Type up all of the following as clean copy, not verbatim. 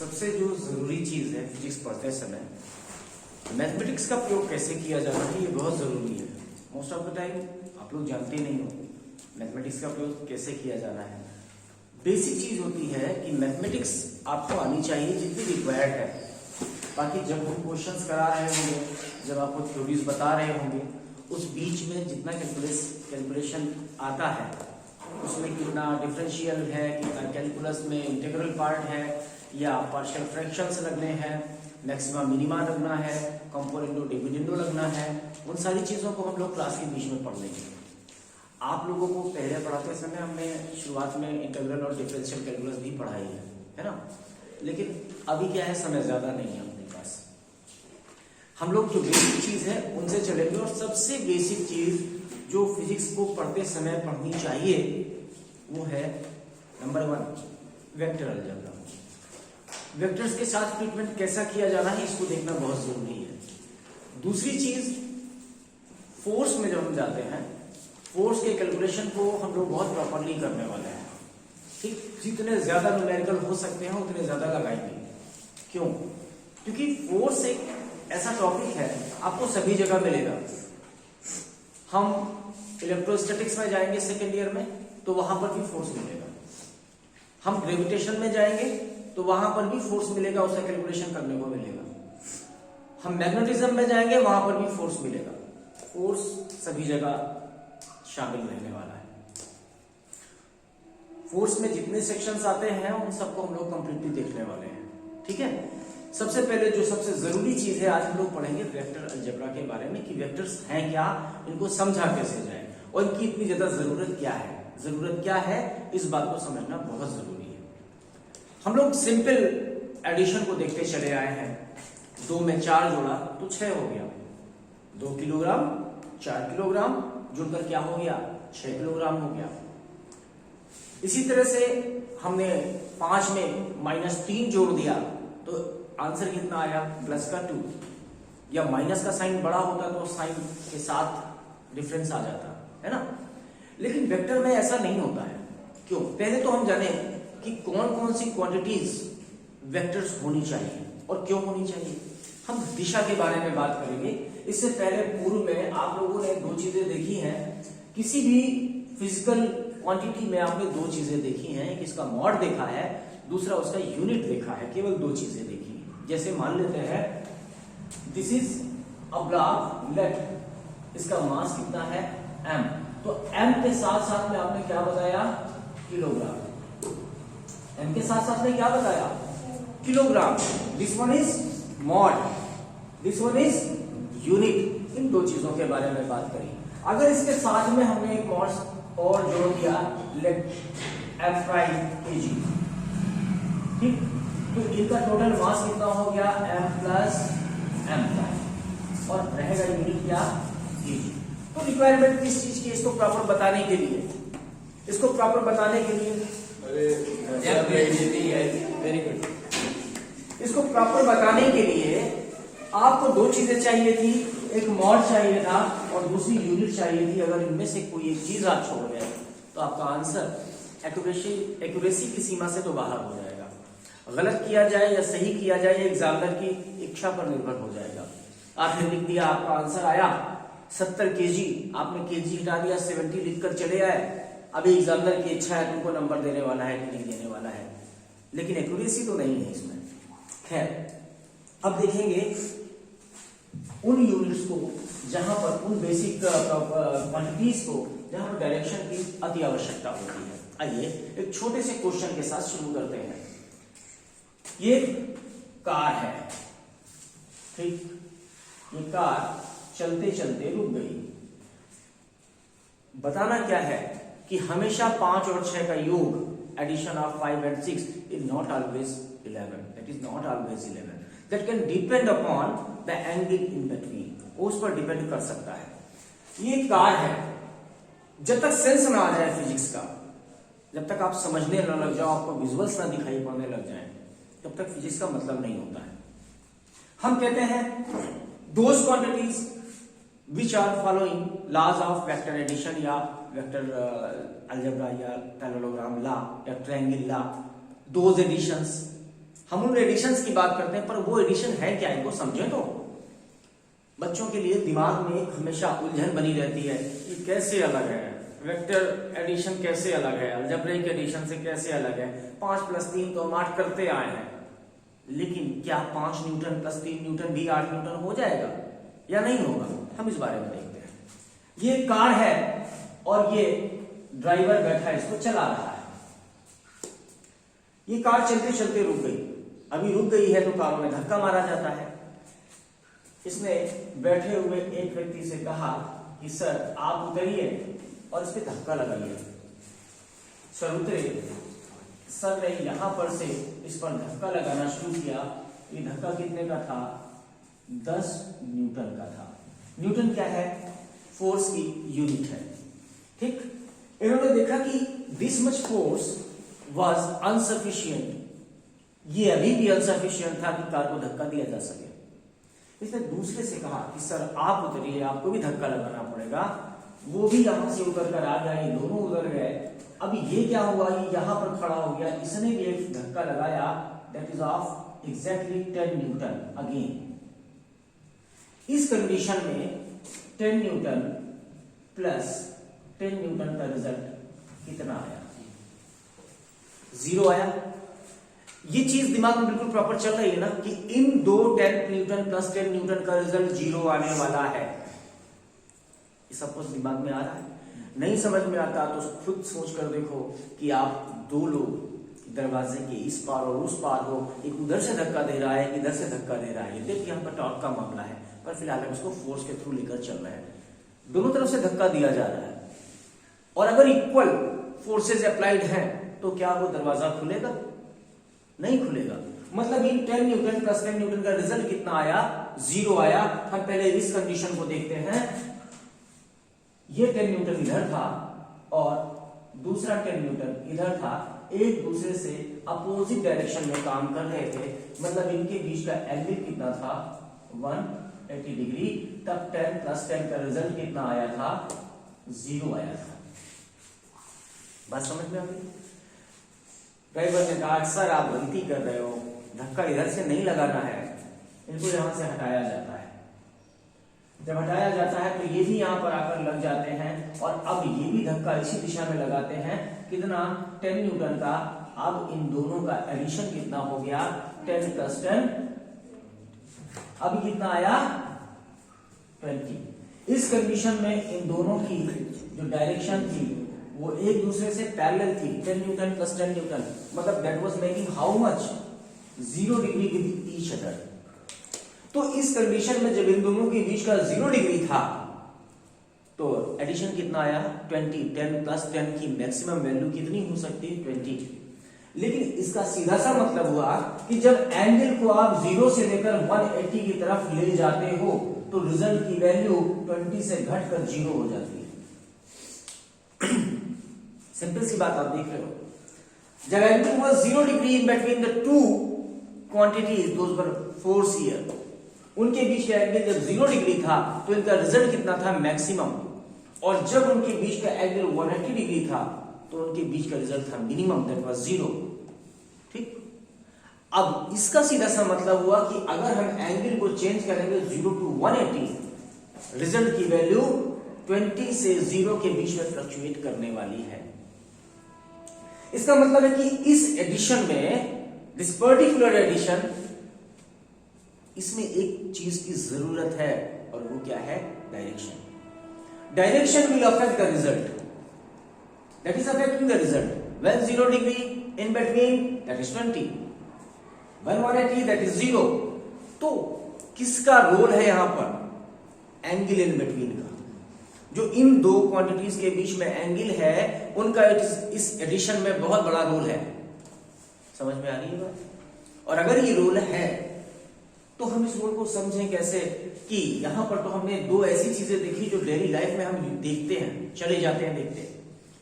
सबसे जो जरूरी चीज है फिजिक्स पढ़ते समय मैथमेटिक्स का प्रयोग कैसे किया जाना है, ये बहुत जरूरी है। मोस्ट ऑफ द टाइम आप लोग जानते नहीं हो मैथमेटिक्स का प्रयोग कैसे किया जाना है। बेसिक चीज होती है कि मैथमेटिक्स आपको आनी चाहिए जितनी रिक्वायर्ड है। बाकी जब हम क्वेश्चंस करा रहे होंगे, जब आपको थ्योरीज बता रहे होंगे, उस बीच में जितना कैलकुलेशन आता है, उसमें कितना डिफरेंशियल है, कितना कैलकुलस में इंटीग्रल पार्ट है या पार्शियल फ्रैक्शंस लगने हैं, मैक्सिमा मिनिमा लगना है, कंपोनेंडो डिविडेंडो लगना है, उन सारी चीजों को हम लोग क्लास के बीच में पढ़ लेंगे। आप लोगों को पहले पढ़ाते समय हमने शुरुआत में इंटीग्रल और डिफरेंशियल कैलकुलस भी पढ़ाई है ना। लेकिन अभी क्या है, समय ज्यादा नहीं है अपने पास। हम लोग जो बेसिक चीज है उनसे चलेंगे। और सबसे बेसिक चीज जो फिजिक्स को पढ़ते समय पढ़नी चाहिए वो है नंबर 1 वेक्टर अलजेब्रा। वेक्टर्स के साथ ट्रीटमेंट कैसा किया जाना है इसको देखना बहुत जरूरी है। दूसरी चीज, फोर्स में जब हम जाते हैं, फोर्स के कैलकुलेशन को हम लोग बहुत प्रॉपरली करने वाले हैं। ठीक, जितने ज्यादा न्यूमेरिकल हो सकते हैं उतने ज्यादा लगाएंगे। क्यों? क्योंकि फोर्स एक ऐसा टॉपिक है आपको सभी जगह मिलेगा। हम इलेक्ट्रोस्टैटिक्स में जाएंगे सेकेंड ईयर में तो वहां पर भी फोर्स मिलेगा। हम ग्रेविटेशन में जाएंगे तो वहां पर भी फोर्स मिलेगा, उसका कैलकुलेशन करने को मिलेगा। हम मैग्नेटिज्म में जाएंगे वहां पर भी फोर्स मिलेगा। फोर्स सभी जगह शामिल रहने वाला है। फोर्स में जितने सेक्शंस आते हैं उन सबको हम लोग कंप्लीटली देखने वाले हैं। ठीक है, सबसे पहले जो सबसे जरूरी चीज है आज हम लोग पढ़ेंगे वेक्टर अलजेब्रा के बारे में कि वेक्टर्स हैं क्या, इनको समझा कैसे जाए और इनकी इतनी ज्यादा जरूरत क्या है। जरूरत क्या है इस बात को समझना बहुत जरूरी है। हम लोग सिंपल एडिशन को देखते चले आए हैं। 2 में 4 जोड़ा तो 6 हो गया। 2 किलोग्राम 4 किलोग्राम जुड़कर क्या हो गया, 6 किलोग्राम हो गया। इसी तरह से हमने 5 में -3 जोड़ दिया तो आंसर कितना आया, प्लस का 2। या माइनस का साइन बड़ा होता तो साइन के साथ डिफरेंस आ जाता है ना। लेकिन वेक्टर में ऐसा नहीं होता है। क्यों? पहले तो हम जाने कि कौन कौन सी क्वांटिटीज वेक्टर्स होनी चाहिए और क्यों होनी चाहिए। हम दिशा के बारे में बात करेंगे। इससे पहले पूर्व में आप लोगों ने 2 चीजें देखी हैं। किसी भी फिजिकल क्वांटिटी में आपने 2 चीजें देखी हैं, एक इसका मॉड देखा है, दूसरा उसका यूनिट देखा है। केवल 2 चीजें देखी हैं। जैसे मान लेते हैं this is a block let, इसका मास कितना है m, तो m के साथ साथ में आपने क्या बताया, किलोग्राम। m के साथ साथ में क्या बताया, kilogram. This one is mod, this one is unit. इन 2 चीजों के बारे में बात करी। अगर इसके साथ में हमने एक और जोड़ दिया, लेट f प्राइम kg, ठीक, तो इनका टोटल मास कितना हो गया, m प्लस m प्राइम, और रहेगा यूनिट क्या, kg। तो रिक्वायरमेंट किस चीज की, इसको प्रॉपर बताने के लिए, इसको प्रॉपर बताने के लिए, वेरी गुड, इसको प्रॉपर बताने के लिए आपको 2 चीजें चाहिए थी, एक मॉड चाहिए था और दूसरी यूनिट चाहिए थी। अगर इनमें से कोई एक चीज आप छोड़ गए तो आपका आंसर एक्यूरेसी की सीमा से तो बाहर हो जाएगा। गलत किया जाए या सही किया जाए एग्जामिनर की इच्छा पर निर्भर हो जाएगा। आपने लिख दिया, आपका आंसर आया 70 kg, आपने kg हटा दिया, 70 लिखकर चले आए। अभी एग्जामिनर की इच्छा है तुमको नंबर देने वाला है कि नहीं देने वाला है, लेकिन एक्यूरेसी तो नहीं है इसमें। खैर, अब देखेंगे उन यूनिट्स को जहां पर, उन बेसिक क्वांटिटीज को जहां पर डायरेक्शन की अति आवश्यकता होती है। आइए एक छोटे से क्वेश्चन के साथ शुरू करते हैं। ये कार है, ठीक, ये कार चलते चलते रुक गई। बताना क्या है कि हमेशा 5 और 6 का योग, addition of 5 and 6 is not always 11, that is not always 11, that can depend upon the angle in between, उस पर डिपेंड कर सकता है। ये कार है, जब तक सेंस ना आ जाए फिजिक्स का, जब तक आप समझने न लग जाओ, आपको विजुअल्स ना दिखाई पड़ने लग जाए, तब तक फिजिक्स का मतलब नहीं होता है। हम कहते हैं those quantities which are following laws of vector addition या वेक्टर अलजेब्रा या पैरेललोग्राम लॉ या ट्रायंगल लॉ, दोज एडिशंस हम उन एडिशंस की बात करते हैं, पर वो एडिशन है क्या, इनको समझें तो। बच्चों के लिए दिमाग में हमेशा उलझन बनी रहती है कि कैसे अलग है, वेक्टर एडिशन कैसे अलग है, अलजेब्रिक एडिशन से कैसे अलग है। 5 + 3 तो हम 8 करते आए हैं, लेकिन क्या 5 न्यूटन + 3 न्यूटन भी 8 न्यूटन हो जाएगा या नहीं होगा, हम इस बारे में देखते हैं। ये कार है और ये ड्राइवर बैठा है, इसको चला रहा है। ये कार चलते चलते रुक गई, अभी रुक गई है तो कारों में धक्का मारा जाता है। इसने बैठे हुए एक व्यक्ति से कहा कि सर आप उतरिए और इस पे धक्का लगाइए। सर उतरे, सर ने यहां पर से इस पर धक्का लगाना शुरू किया। ये धक्का कितने का था, 10 न्यूटन का था। न्यूटन क्या है, फोर्स की यूनिट है, ठीक। इन्होंने देखा कि दिस मच फोर्स वाज अनसफिशिएंट, ये अभी भी अनसफिशिएंट था कि कार को धक्का दिया जा सके। इसने दूसरे से कहा कि सर आप उतरिए, आपको भी धक्का लगाना पड़ेगा। वो भी यहां से उतर कर आ गया, ये दोनों उतर गए। अब ये क्या हुआ, ये यहां पर खड़ा हो गया, इसने भी एक धक्का लगाया, that is of exactly 10 Newton again. इस कंडीशन में 10 न्यूटन प्लस 10 न्यूटन का रिजल्ट कितना आया, 0 आया। ये चीज दिमाग में बिल्कुल प्रॉपर चल रही है ना कि इन दो 10 न्यूटन प्लस 10 न्यूटन का रिजल्ट 0 आने वाला है। ये सब कुछ दिमाग में आ रहा है। नहीं समझ में आता तो खुद सोच कर देखो कि आप दो लोग दरवाजे के इस पार और उस पार हो, एक उधर से धक्का दे रहा है, एक इधर से धक्का दे रहा है। देखिए यहाँ पर टॉर्क का मामला है, पर फिलहाल हम इसको फोर्स के थ्रू लेकर चल रहे हैं। दोनों तरफ से धक्का दिया जा रहा है और अगर इक्वल फोर्सेज अप्लाइड हैं तो क्या वो दरवाजा खुलेगा, नहीं खुलेगा। मतलब इन 10 न्यूटन प्लस 10 न्यूटन का रिजल्ट कितना आया, 0 आया। हम पहले इस कंडीशन को देखते हैं। ये 10 न्यूटन इधर था और दूसरा 10 न्यूटन इधर था, एक दूसरे से अपोजिट डायरेक्शन में काम कर रहे थे। मतलब इनके बीच का एंगल कितना था, 180 डिग्री। तब 10 प्लस 10 का रिजल्ट कितना आया था, 0 आया था। बात समझ में आ गई। ड्राइवर ने कहा सर आप गलती कर रहे हो, धक्का इधर से नहीं लगाना है, इनको यहां से हटाया जाता है। जब हटाया जाता है तो ये भी यहां पर आकर लग जाते हैं और अब ये भी धक्का इसी दिशा में लगाते हैं। कितना, 10 न्यूटन का। अब इन दोनों का एडिशन कितना हो गया, 10 प्लस 10, अब कितना आया, 20। इस कंडीशन में इन दोनों की जो डायरेक्शन थी वो एक दूसरे से पैरेलल थी, 10 न्यूटन प्लस 10 न्यूटन। मतलब that was making how much, 0 degree with each other. तो इस कंडीशन में जब इन दोनों के बीच का 0 डिग्री था तो एडिशन कितना आया, 20। 10 प्लस 10 की मैक्सिमम वैल्यू कितनी हो सकती है, 20। लेकिन इसका सीधा सा मतलब हुआ कि जब एंगल को आप 0 से लेकर 180 की तरफ ले जाते हो तो रिजल्ट की वैल्यू 20 से घटकर 0 हो जाती है। सिंपल सी बात आप देख रहे हो। जब angle was 0 degree in between the two quantities, those were force here, उनके बीच का एंगल जब 0 डिग्री था तो इनका रिजल्ट कितना था, मैक्सिमम। और जब उनके बीच का एंगल 180 डिग्री था तो उनके बीच का रिजल्ट था मिनिमम, दैट वाज 0। ठीक। अब इसका सीधा सा मतलब हुआ कि अगर हम एंगल को चेंज करेंगे 0 to 180, रिजल्ट की वैल्यू 20 से 0 के बीच में फ्लक्चुएट करने वाली है। इसका मतलब है कि इस एडिशन में, दिस पर्टिकुलर एडिशन, इसमें एक चीज की जरूरत है और वो क्या है, direction. Direction will affect the result, that is affecting the result. When 0 degree in between, that is 20. When 180, that is 0. तो किसका रोल है यहां पर, एंगल इन बिटवीन का। जो इन दो क्वांटिटीज के बीच में एंगल है उनका इस एडिशन में बहुत बड़ा रोल है। समझ में आ रही है बात। और अगर ये रोल है तो हम इस रोल को समझें कैसे, कि यहां पर तो हमने दो ऐसी चीजें देखी जो डेली लाइफ में हम देखते हैं, चले जाते हैं देखते हैं,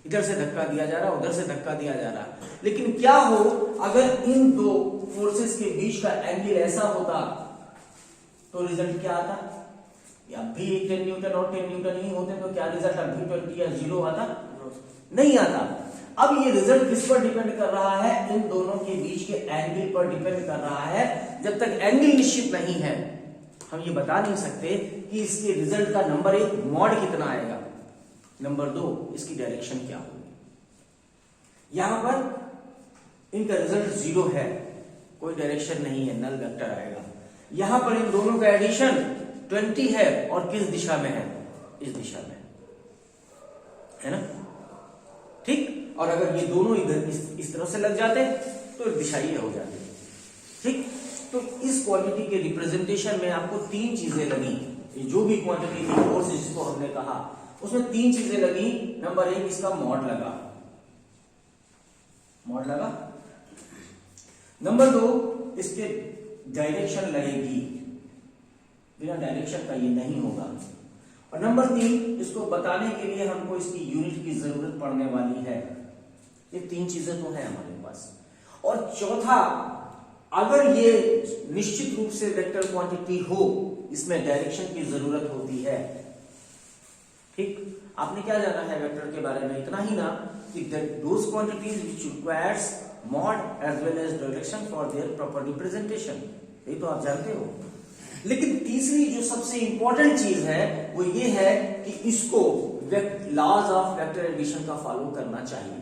इधर से धक्का दिया जा रहा, उधर से धक्का दिया जा रहा। लेकिन क्या हो अगर इन दो फोर्सेस के बीच का एंगल ऐसा होता तो रिजल्ट क्या आता, या भी 10 न्यूटन और 10 न्यूटन ही होते तो क्या रिजल्ट अभी 20 या 0 आता, नहीं आता। अब ये रिजल्ट किस पर डिपेंड कर रहा है? इन दोनों के बीच के एंगल पर डिपेंड कर रहा है। जब तक एंगल निश्चित नहीं है हम ये बता नहीं सकते कि इसके रिजल्ट का नंबर 1 मॉड कितना आएगा, नंबर 2 इसकी डायरेक्शन क्या होगी। यहां पर इनका रिजल्ट 0 है, कोई डायरेक्शन नहीं है, नल वेक्टर आएगा। यहां पर इन दोनों का एडिशन 20 है और किस दिशा में है? इस दिशा में है ना, ठीक। और अगर ये दोनों इधर इस तरफ से लग जाते तो दिशा ये हो जाती, ठीक। तो इस क्वांटिटी के रिप्रेजेंटेशन में आपको 3 चीजें लगी, ये जो भी क्वांटिटी थी फोर्स जिसको हमने कहा उसमें 3 चीजें लगी। नंबर 1 इसका मॉड लगा, मॉड लगा। नंबर 2 इसके डायरेक्शन लगेगी, बिना डायरेक्शन का ये नहीं होगा। और नंबर 3 इसको बताने के लिए हमको इसकी यूनिट की जरूरत पड़ने वाली है। ये 3 चीजें तो है हमारे पास। और चौथा, अगर ये निश्चित रूप से वेक्टर क्वांटिटी हो, इसमें डायरेक्शन की जरूरत होती है, ठीक। आपने क्या जाना है वेक्टर के बारे में? इतना ही ना कि those quantities which requires mod as well as direction for their proper representation, ये तो आप जानते हो। लेकिन तीसरी जो सबसे इंपॉर्टेंट चीज है वो ये है कि इसको लॉज ऑफ वेक्टर एडिशन का फॉलो करना चाहिए।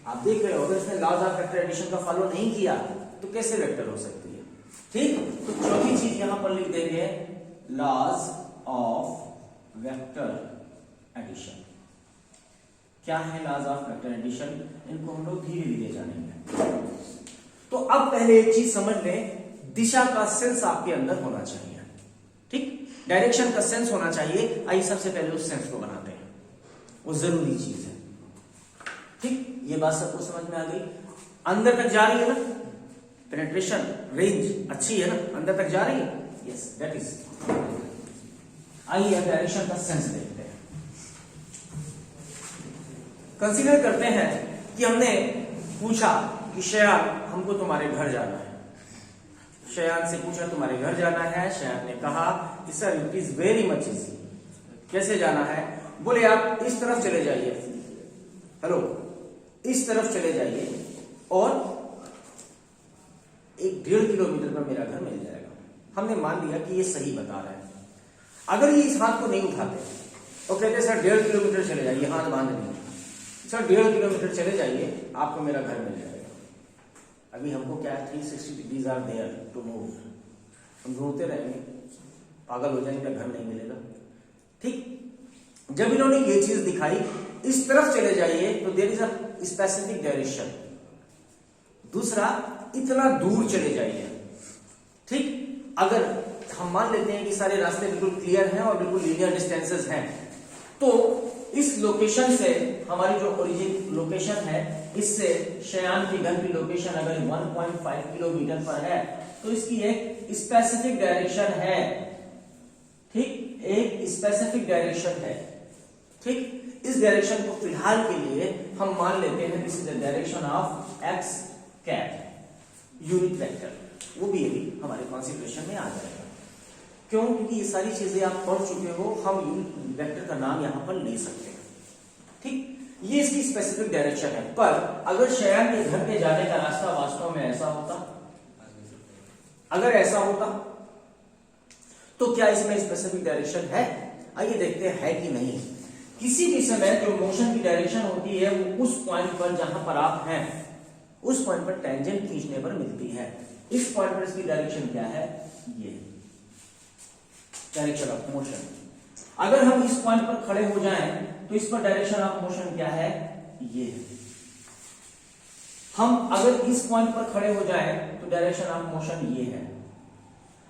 आप देख रहे हो अगर इसने लॉज ऑफ वेक्टर एडिशन का फॉलो नहीं किया तो कैसे वेक्टर हो सकती है, ठीक। तो चौथी चीज यहां पर लिख देंगे, लॉज ऑफ वेक्टर एडिशन। क्या है लॉज ऑफ वेक्टर एडिशन? इनको हम लोग धीरे धीरे जानेंगे। तो अब पहले एक चीज समझ लें, दिशा का सेंस आपके अंदर होना चाहिए, ठीक। डायरेक्शन का सेंस होना चाहिए। आइए सबसे पहले उस सेंस को बनाते हैं, वो जरूरी चीज है, ठीक। ये बात सबको समझ में आ गई? अंदर तक जा रही है ना, पेनिट्रेशन रेंज अच्छी है ना, अंदर तक जा रही है, यस दैट इज। आइए अब डायरेक्शन का सेंस देखते हैं। कंसीडर करते हैं कि हमने पूछा कि शयान हमको तुम्हारे घर जाना है। शयान से पूछा तुम्हारे घर जाना है, शयान ने कहा कि sir it is very much easy. कैसे जाना है? बोले आप इस तरफ चले जाइए, हेलो इस तरफ चले जाइए और 1.5 किलोमीटर पर मेरा घर मिल जाएगा। हमने मान लिया कि ये सही बता रहा है। अगर ये इस हाथ को नहीं उठाते और कहते सर 1.5 किलोमीटर चले जाइए, हाथ बांध नहीं, सर 1.5 किलोमीटर चले जाइए आपको मेरा घर मिल जाएगा। अभी हमको क्या 360 degrees are there to move, हम ढूंढते रहेंगे, पागल हो जाएंगे, घर नहीं मिलेगा, ठीक। जब इन्होंने ये चीज दिखाई इस तरफ चले जाइए तो there is a specific direction. दूसरा, इतना दूर चले जाइए, ठीक। अगर हम मान लेते हैं कि सारे रास्ते बिल्कुल क्लियर हैं और बिल्कुल लीनियर डिस्टेंसेस हैं, तो इस लोकेशन से हमारी जो ओरिजिन लोकेशन है, इससे शयान के घर की लोकेशन अगर 1.5 किलोमीटर पर है तो इसकी एक स्पेसिफिक डायरेक्शन है, ठीक, एक स्पेसिफिक डायरेक्शन है, ठीक। इस डायरेक्शन को फिलहाल के लिए हम मान लेते हैं this is the direction of x cap unit vector. वो भी अभी हमारे कॉन्सेंट्रेशन में आ जाएगा। क्यों? क्योंकि ये सारी चीजें आप पढ़ चुके हो, हम यूनिट वेक्टर का नाम यहां पर ले सकते हैं, ठीक। ये इसकी स्पेसिफिक डायरेक्शन है। पर अगर शयान के घर के जाने का रास्ता वास्तव में ऐसा होता, अगर ऐसा होता तो क्या इसमें स्पेसिफिक डायरेक्शन है? आइए देखते हैं है कि नहीं। किसी भी समय जो मोशन की डायरेक्शन होती है वो उस पॉइंट पर जहां पर आप हैं उस पॉइंट पर टेंजेंट खींचने पर मिलती है। इस पॉइंट पर इसकी डायरेक्शन क्या है? ये डायरेक्शन ऑफ मोशन। अगर हम इस पॉइंट पर खड़े हो जाएं तो इस पर डायरेक्शन ऑफ मोशन क्या है? ये। हम अगर इस पॉइंट पर खड़े हो जाएं तो डायरेक्शन ऑफ मोशन ये है।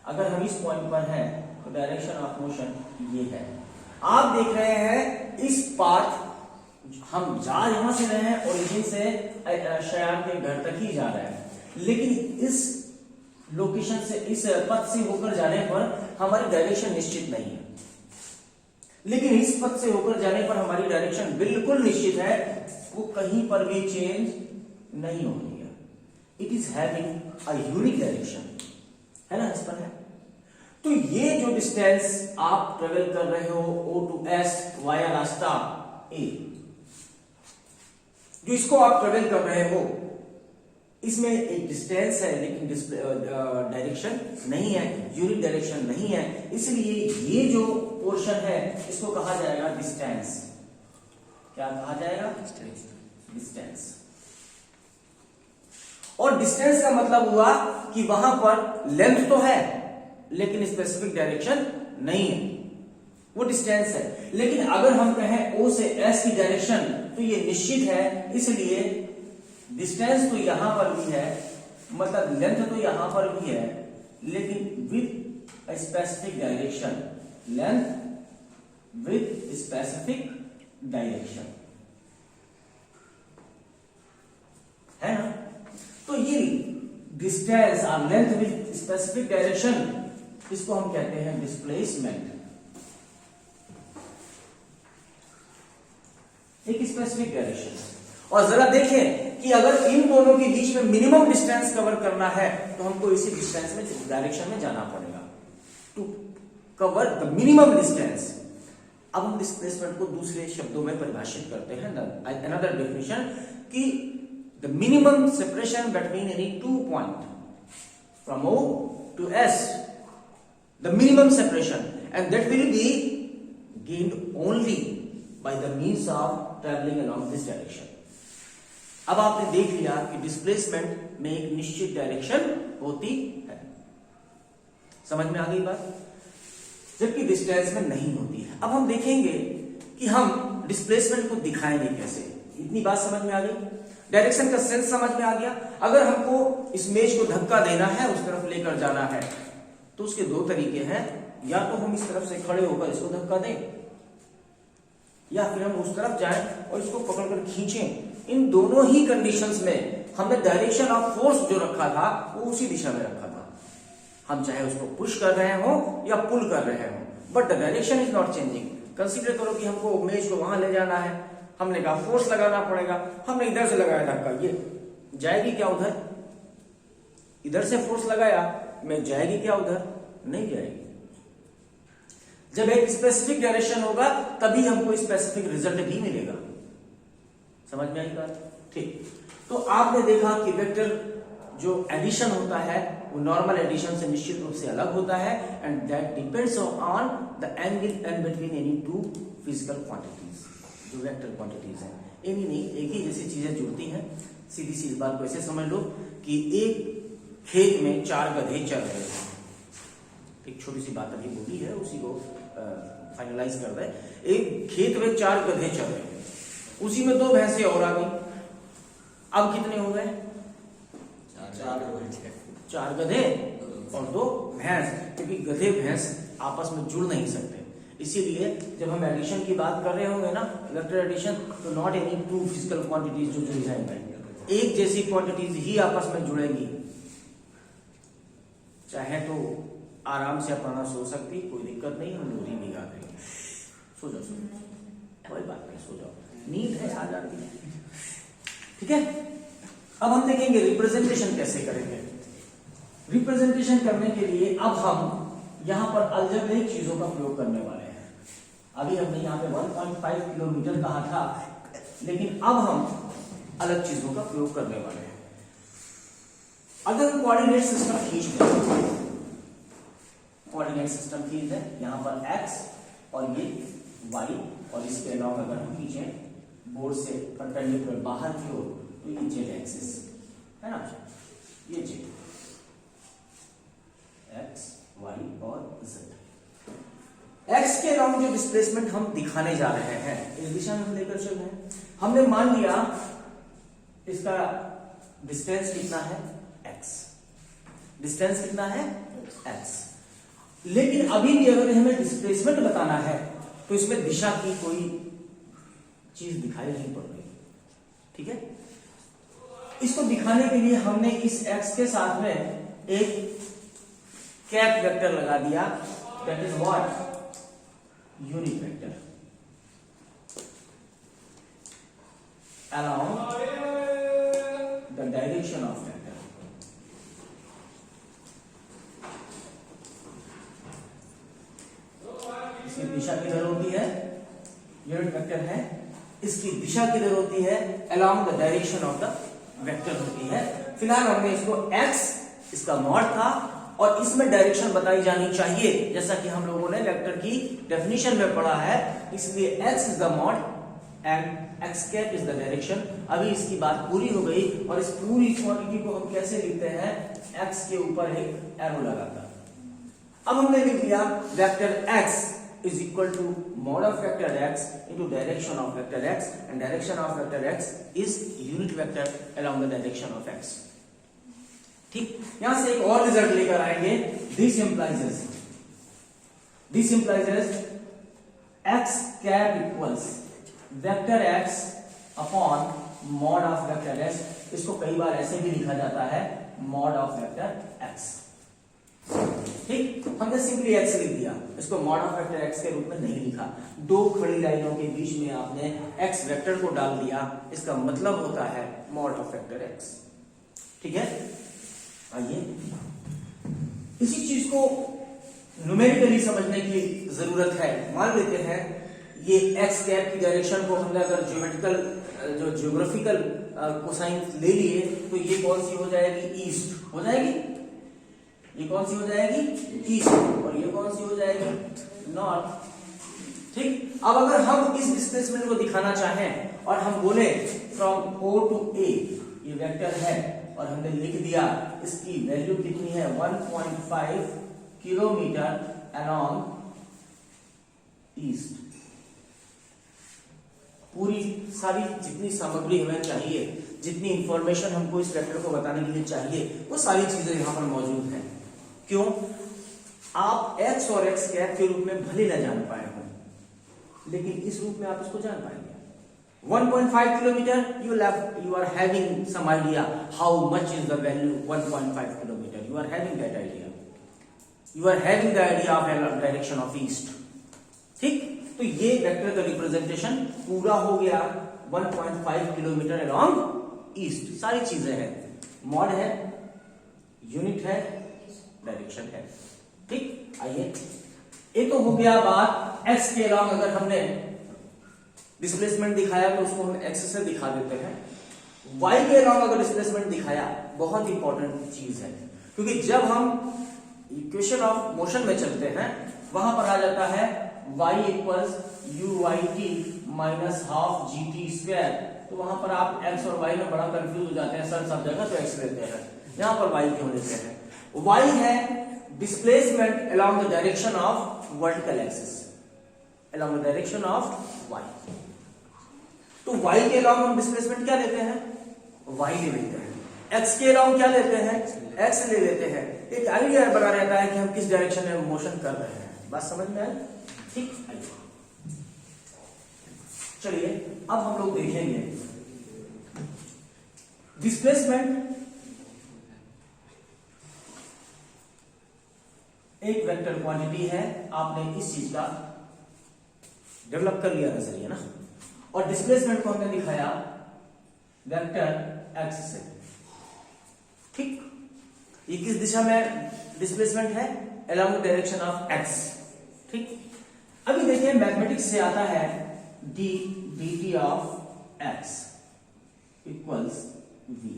अगर हम इस पॉइंट पर हैं तो डायरेक्शन ऑफ मोशन ये है। आप देख रहे हैं इस पाथ, हम जा यहां से रहे हैं ओरिजिन से शयान के घर तक ही जा रहे हैं, लेकिन इस लोकेशन से, इस पथ से होकर जाने पर हमारी डायरेक्शन निश्चित नहीं है। लेकिन इस पथ से होकर जाने पर हमारी डायरेक्शन बिल्कुल निश्चित है, वो कहीं पर भी चेंज नहीं हो रही है। It is having a unique direction, है ना, इस पर है। तो ये जो डिस्टेंस आप ट्रेवल कर रहे हो O to S वाया रास्ता A, जो इसको आप ट्रेवल कर रहे हो, इसमें एक डिस्टेंस है लेकिन डायरेक्शन नहीं है, यूनिट डायरेक्शन नहीं है, इसलिए ये जो पोर्शन है इसको कहा जाएगा डिस्टेंस। क्या कहा जाएगा? डिस्टेंस। और डिस्टेंस का मतलब हुआ कि वहां पर लेंथ तो है लेकिन स्पेसिफिक डायरेक्शन नहीं है, वो डिस्टेंस है। लेकिन अगर हम कहें O से S की डायरेक्शन तो ये निश्चित है, इसलिए डिस्टेंस तो यहां पर भी है, मतलब लेंथ तो यहां पर भी है, लेकिन with specific direction, length with specific direction, है ना? तो ये डिस्टेंस और लेंथ विथ स्पेसिफिक डायरेक्शन, इसको हम कहते हैं डिस्प्लेसमेंट। एक स्पेसिफिक डायरेक्शन। और जरा देखें कि अगर इन दोनों के बीच में मिनिमम डिस्टेंस कवर करना है तो हमको इसी डिस्टेंस में, डायरेक्शन में जाना पड़ेगा to cover the minimum distance. अब हम डिस्प्लेसमेंट को दूसरे शब्दों में परिभाषित करते हैं, अनदर डेफिनेशन, कि the minimum separation between any two point from O to S, the minimum separation, and that will be gained only by the means of traveling along this direction. अब आपने देख लिया कि डिस्प्लेसमेंट में एक निश्चित direction होती है, समझ में आ गई बात, जबकि डिस्टेंस में नहीं होती है। अब हम देखेंगे कि हम डिस्प्लेसमेंट को दिखाएंगे कैसे। इतनी बात समझ में आ गई, डायरेक्शन का सेंस समझ में आ गया। अगर हमको इस मेज को धक्का देना है, उस तरफ लेकर जाना है, तो उसके दो तरीके हैं, या तो हम इस तरफ से खड़े होकर इसको धक्का दें, या फिर हम उस तरफ जाएं और इसको पकड़कर खींचें। इन दोनों ही कंडीशंस में हमने डायरेक्शन ऑफ फोर्स जो रखा था वो उसी दिशा में रखा था। हम चाहे उसको पुश कर रहे हो या पुल कर रहे हो, but the direction is not changing. Consider करो कि हमको मेज को वहां ले जाना है, हमने कहा फोर्स लगाना पड़ेगा, हमने इधर से लगाया धक्का, ये जाएगी क्या उधर? इधर से फोर्स लगाया, मैं जाएगी क्या उधर? नहीं जाएगी। जब एक स्पेसिफिक डायरेक्शन होगा तभी हमको स्पेसिफिक रिजल्ट भी मिलेगा। समझ में आई बात? ठीक। तो आपने देखा कि वेक्टर जो एडिशन होता है वो नॉर्मल एडिशन से निश्चित रूप से अलग होता है, and that depends on the angle in between any two physical quantities, जो वेक्टर क्वांटिटीज हैं। एनी नहीं, एक ही जैसी चीजें जुड़ती हैं। सीधी सी बात को ऐसे समझ लो कि एक खेत में 4 गधे चल रहे हैं। एक छोटी सी बात अभी बोली है, उसी को फाइनलाइज कर दे। एक खेत में 4 गधे चल रहे हैं, उसी में 2 भैंसे और आ गई। अब कितने हो गए? 4 गधे और 2 भैंस, क्योंकि गधे भैंस आपस में जुड़ नहीं सकते। इसीलिए जब हम एडिशन की बात कर रहे होंगे ना, वेक्टर एडिशन, तो not any two physical quantities जो जुड़ जाएंगे, एक जैसी क्वांटिटीज ही आपस में जुड़ेंगी। चाहे तो आराम से अपना सो सकती, कोई दिक्कत नहीं, हम डोरी भिगा देंगे। सो जाओ, सो जाओ, कोई बात नहीं, सो जाओ, नींद है आ जाती है। ठीक है, अब हम देखेंगे रिप्रेजेंटेशन कैसे करेंगे। रिप्रेजेंटेशन करने के लिए अब हम यहां पर अलजेब्रिक चीजों का प्रयोग करने वाले हैं। अभी हमने यहाँ पे 1.5 किलोमीटर कहा था, लेकिन अब हम अलग चीजों का प्रयोग करने वाले हैं। अगर कोऑर्डिनेट सिस्टम खींच लें, कोऑर्डिनेट सिस्टम खींच है, यहां पर x और ये y, और इसके अलावा अगर हम खींचें बोर्ड से परपेंडिकुलर बाहर की ओर, तो ये z एक्सिस है ना, ये z, x, y और z। x के अलावा जो डिस्प्लेसमेंट हम दिखाने जा रहे हैं, इस दिशा में हम लेकर चल रहे हैं। हमने मान लिया इसका डिस्टेंस कितना है, x, डिस्टेंस कितना है, x। लेकिन अभी भी अगर हमें डिस्प्लेसमेंट बताना है तो इसमें दिशा की कोई चीज दिखाई नहीं पड़ रही। ठीक है, इसको दिखाने के लिए हमने इस x के साथ में एक कैप वेक्टर लगा दिया, that is what, unit vector along the direction of vector। इसकी दिशा किधर होती है, यूनिट वेक्टर है इसकी दिशा किधर होती है, along the direction of the vector होती है। फिलहाल हमने इसको x इसका मॉड था और इसमें डायरेक्शन बताई जानी चाहिए, जैसा कि हम लोगों ने वेक्टर की डेफिनेशन में पढ़ा है, इसलिए x is the mod and x cap is the direction. अभी इसकी बात पूरी हो गई और इस पूरी क्वांटिटी को हम कैसे लिखते हैं, x के ऊपर एक एरो लगाकर। अब हमने लिख लिया vector x is equal to mod of vector x into direction of vector x, and direction of vector x is unit vector along the direction of x। ठीक, यहां से एक और रिजल्ट लेकर आएंगे, this implies x cap equals vector x upon mod of vector x। इसको कई बार ऐसे भी लिखा जाता है mod of vector x। ठीक, हमने सिंपली x लिख दिया, इसको मॉड ऑफ वेक्टर x के रूप में नहीं लिखा। दो खड़ी लाइनों के बीच में आपने x वेक्टर को डाल दिया, इसका मतलब होता है मॉड ऑफ वेक्टर x। ठीक है, आइए इसी चीज को न्यूमेरिकली समझने की जरूरत है। मान लेते हैं ये x कैप की डायरेक्शन को हमने अगर ज्योग्राफिकल कोसाइन ले लिए तो ये कौन सी हो जाएगी, ईस्ट हो जाएगी। ये कौन सी हो जाएगी, ईस्ट, और ये कौन सी हो जाएगी, नॉर्थ। ठीक, अब अगर हम इस डिस्प्लेसमेंट को दिखाना चाहें और हम बोले फ्रॉम O टू A ये वेक्टर है और हमने लिख दिया इसकी वैल्यू कितनी है, 1.5 किलोमीटर अलोंग ईस्ट। पूरी सारी जितनी सामग्री हमें चाहिए, जितनी इंफॉर्मेशन हमको इस वेक्टर को बताने के लिए चाहिए, वो सारी चीजें यहां पर मौजूद हैं। क्यों, आप x और x कैप के रूप में भले न जान पाए हो, लेकिन इस रूप में आप इसको जान पाएंगे। 1.5 kilometre, you are having some idea how much is the value 1.5 kilometer, you are having that idea, you are having the idea of direction of east। ठीक, तो ये वेक्टर का रिप्रेजेंटेशन पूरा हो गया, 1.5 किलोमीटर अलोंग ईस्ट। सारी चीजें हैं, मॉड है, यूनिट है, डायरेक्शन है। ठीक, आइए ये तो हो गया बात x के अलोंग। अगर हमने डिस्प्लेसमेंट दिखाया तो उसको हम x से दिखा देते हैं। y के अलोंग अगर डिस्प्लेसमेंट दिखाया, बहुत इंपॉर्टेंट चीज है, क्योंकि जब हम इक्वेशन ऑफ मोशन में चलते हैं वहां पर आ जाता है y equals UYT minus half GT square. तो वहां पर आप x और y में बड़ा कंफ्यूज हो जाते हैं, सर सब जगह तो x लेते हैं, यहां पर y क्यों लेते हैं। y है displacement along the direction of vertical axis, along the direction of y। तो y के अलोंग हम डिस्प्लेसमेंट क्या लेते हैं, y ले लेते हैं। x के अलोंग क्या लेते हैं, x ले लेते हैं। एक आइडिया बना रहता है कि हम किस डायरेक्शन में मोशन कर रहे हैं। बात समझ में आई। ठीक, चलिए अब हम लोग देखेंगे डिस्प्लेसमेंट एक वेक्टर क्वांटिटी है। आपने इस चीज का डेवलप कर लिया नजरिया ना, और डिस्प्लेसमेंट को हमने दिखाया वेक्टर एक्स से। ठीक, ये किस दिशा में डिस्प्लेसमेंट है, along the direction of x. ठीक, अभी देखिए मैथमेटिक्स से आता है D dt of x equals v।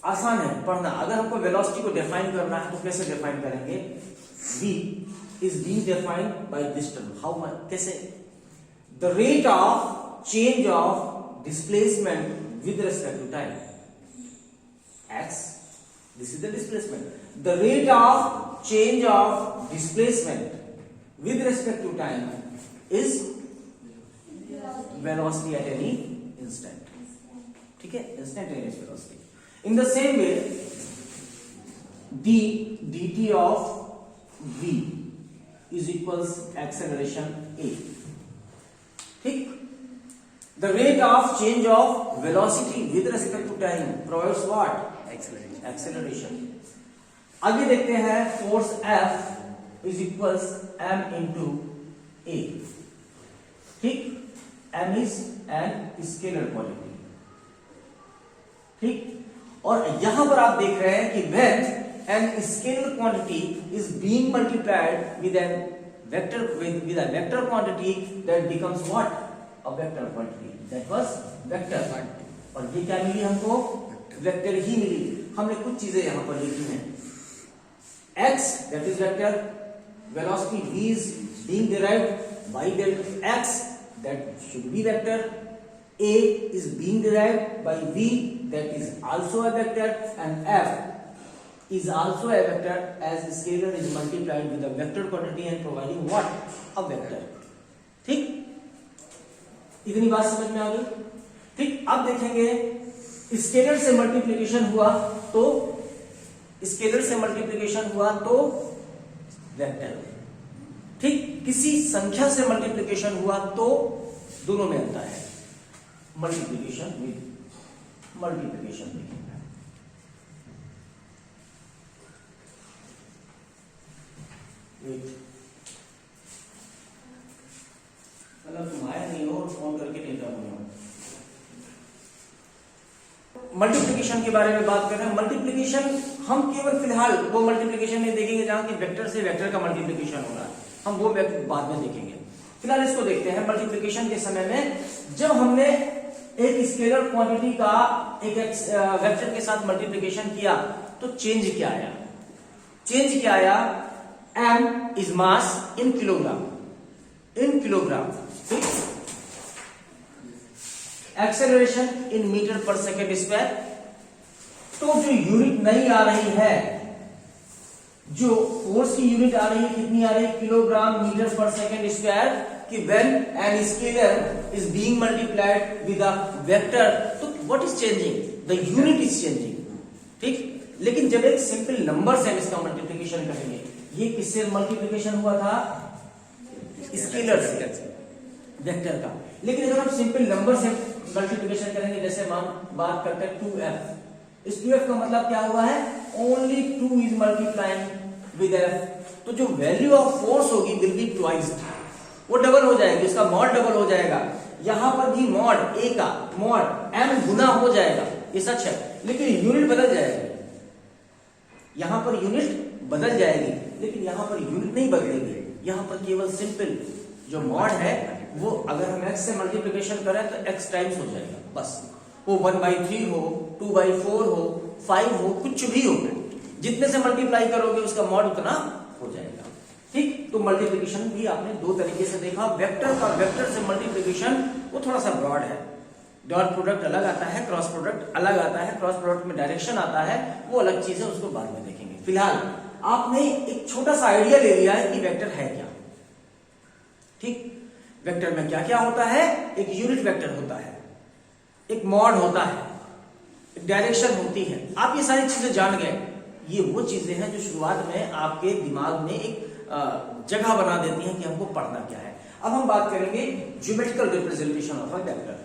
आसान है पढ़ना। अगर हमको वेलोसिटी को डिफाइन करना है तो कैसे डिफाइन करेंगे, v is being defined by this term। how much, कैसे, the rate of change of displacement with respect to time, x, this is the displacement, the rate of change of displacement with respect to time is velocity at any instant। ठीक है, instantaneous velocity। in the same way d dt of v is equals acceleration a। ठीक, the rate of change of velocity with respect to time provides what, acceleration। आगे देखते हैं force F is equals m into a। ठीक, m is an scalar quantity। ठीक, और यहां पर आप देख रहे हैं कि when an scalar quantity is being multiplied with a vector quantity, that becomes what, a vector quantity, that was vector. और ये क्या मिली हमको? वेक्टर ही मिली। हमने कुछ चीजें यहां पर लिखी हैं। x that is vector, velocity v is being derived by delta x, that should be vector. A is being derived by v, that is also a vector, and f is also a vector as scalar is multiplied with a vector quantity and providing what? A vector. ठीक, इतनी बात समझ में आ गई? ठीक, अब देखेंगे स्केलर से मल्टीप्लिकेशन हुआ तो वेक्टर। ठीक, किसी संख्या से मल्टीप्लिकेशन हुआ तो दोनों में अंतर है, मल्टीप्लिकेशन विद मल्टीप्लिकेशन देखेंगे। मतलब तुम आया नहीं हो, फोन करके नहीं कर रहे हो। मल्टीप्लिकेशन के बारे में बात कर रहे हैं। मल्टीप्लिकेशन हम केवल फिलहाल वो मल्टीप्लिकेशन नहीं देखेंगे जहां कि वेक्टर से वेक्टर का मल्टीप्लिकेशन हो रहा है, हम वो बाद में देखेंगे। फिलहाल इसको देखते हैं। मल्टीप्लिकेशन के समय में जब हमने एक स्केलर क्वांटिटी का एक वेक्टर के साथ मल्टीप्लिकेशन किया तो चेंज क्या आया? चेंज क्या आया? m is mass in kilogram, in kilogram. Acceleration in metre per second square. तो जो यूनिट नहीं आ रही है, जो फोर्स की यूनिट आ रही है, कितनी आ रही है? Kilogram metre per second square. कि when an scalar is being multiplied with a vector, तो what is changing? The unit is changing. ठीक, लेकिन जब एक सिंपल नंबर से हम इसका मल्टीप्लिकेशन करेंगे, ये किससे मल्टीप्लिकेशन हुआ था? स्केलर से, वेक्टर का। लेकिन अगर हम सिंपल नंबर से मल्टीप्लिकेशन करेंगे, जैसे हम बात करते हैं 2f, इस 2f का मतलब क्या हुआ है? Only 2 is multiplying with f। तो जो वैल्यू ऑफ फोर्स होगी विल बी ट्वाइस, वो डबल हो जाएगी, उसका मॉड डबल हो जाएगा। यहां पर भी मॉड a का मॉड m गुना हो जाएगा, ये सच है, लेकिन यूनिट बदल जाएगी। यहां पर यूनिट बदल जाएगी, लेकिन यहां पर यूनिट नहीं बदलेगी। यहां पर केवल सिंपल जो मॉड है वो अगर हम x से मल्टीप्लिकेशन करें तो x टाइम्स हो जाएगा, बस। वो 1/3 हो, 2/4 हो, 5 हो, कुछ भी हो, जितने से मल्टीप्लाई करोगे उसका मॉड उतना हो जाएगा। ठीक, तो मल्टीप्लिकेशन भी आपने दो तरीके से देखा। वेक्टर का वेक्टर से मल्टीप्लिकेशन वो थोड़ा सा ब्रॉड है। डॉट प्रोडक्ट अलग आता है, क्रॉस प्रोडक्ट अलग आता है। क्रॉस प्रोडक्ट में डायरेक्शन आता है, वो अलग चीज है, उसको बाद में देखेंगे। फिलहाल आपने एक छोटा सा आइडिया ले लिया है कि वेक्टर है क्या। ठीक, वेक्टर में क्या क्या होता है? एक यूनिट वेक्टर होता है, एक मॉड होता है, एक डायरेक्शन होती है। आप ये सारी चीजें जान गए। ये वो चीजें हैं जो शुरुआत में आपके दिमाग में एक जगह बना देती हैं कि हमको पढ़ना क्या है। अब हम बात करेंगे geometrical representation of a vector,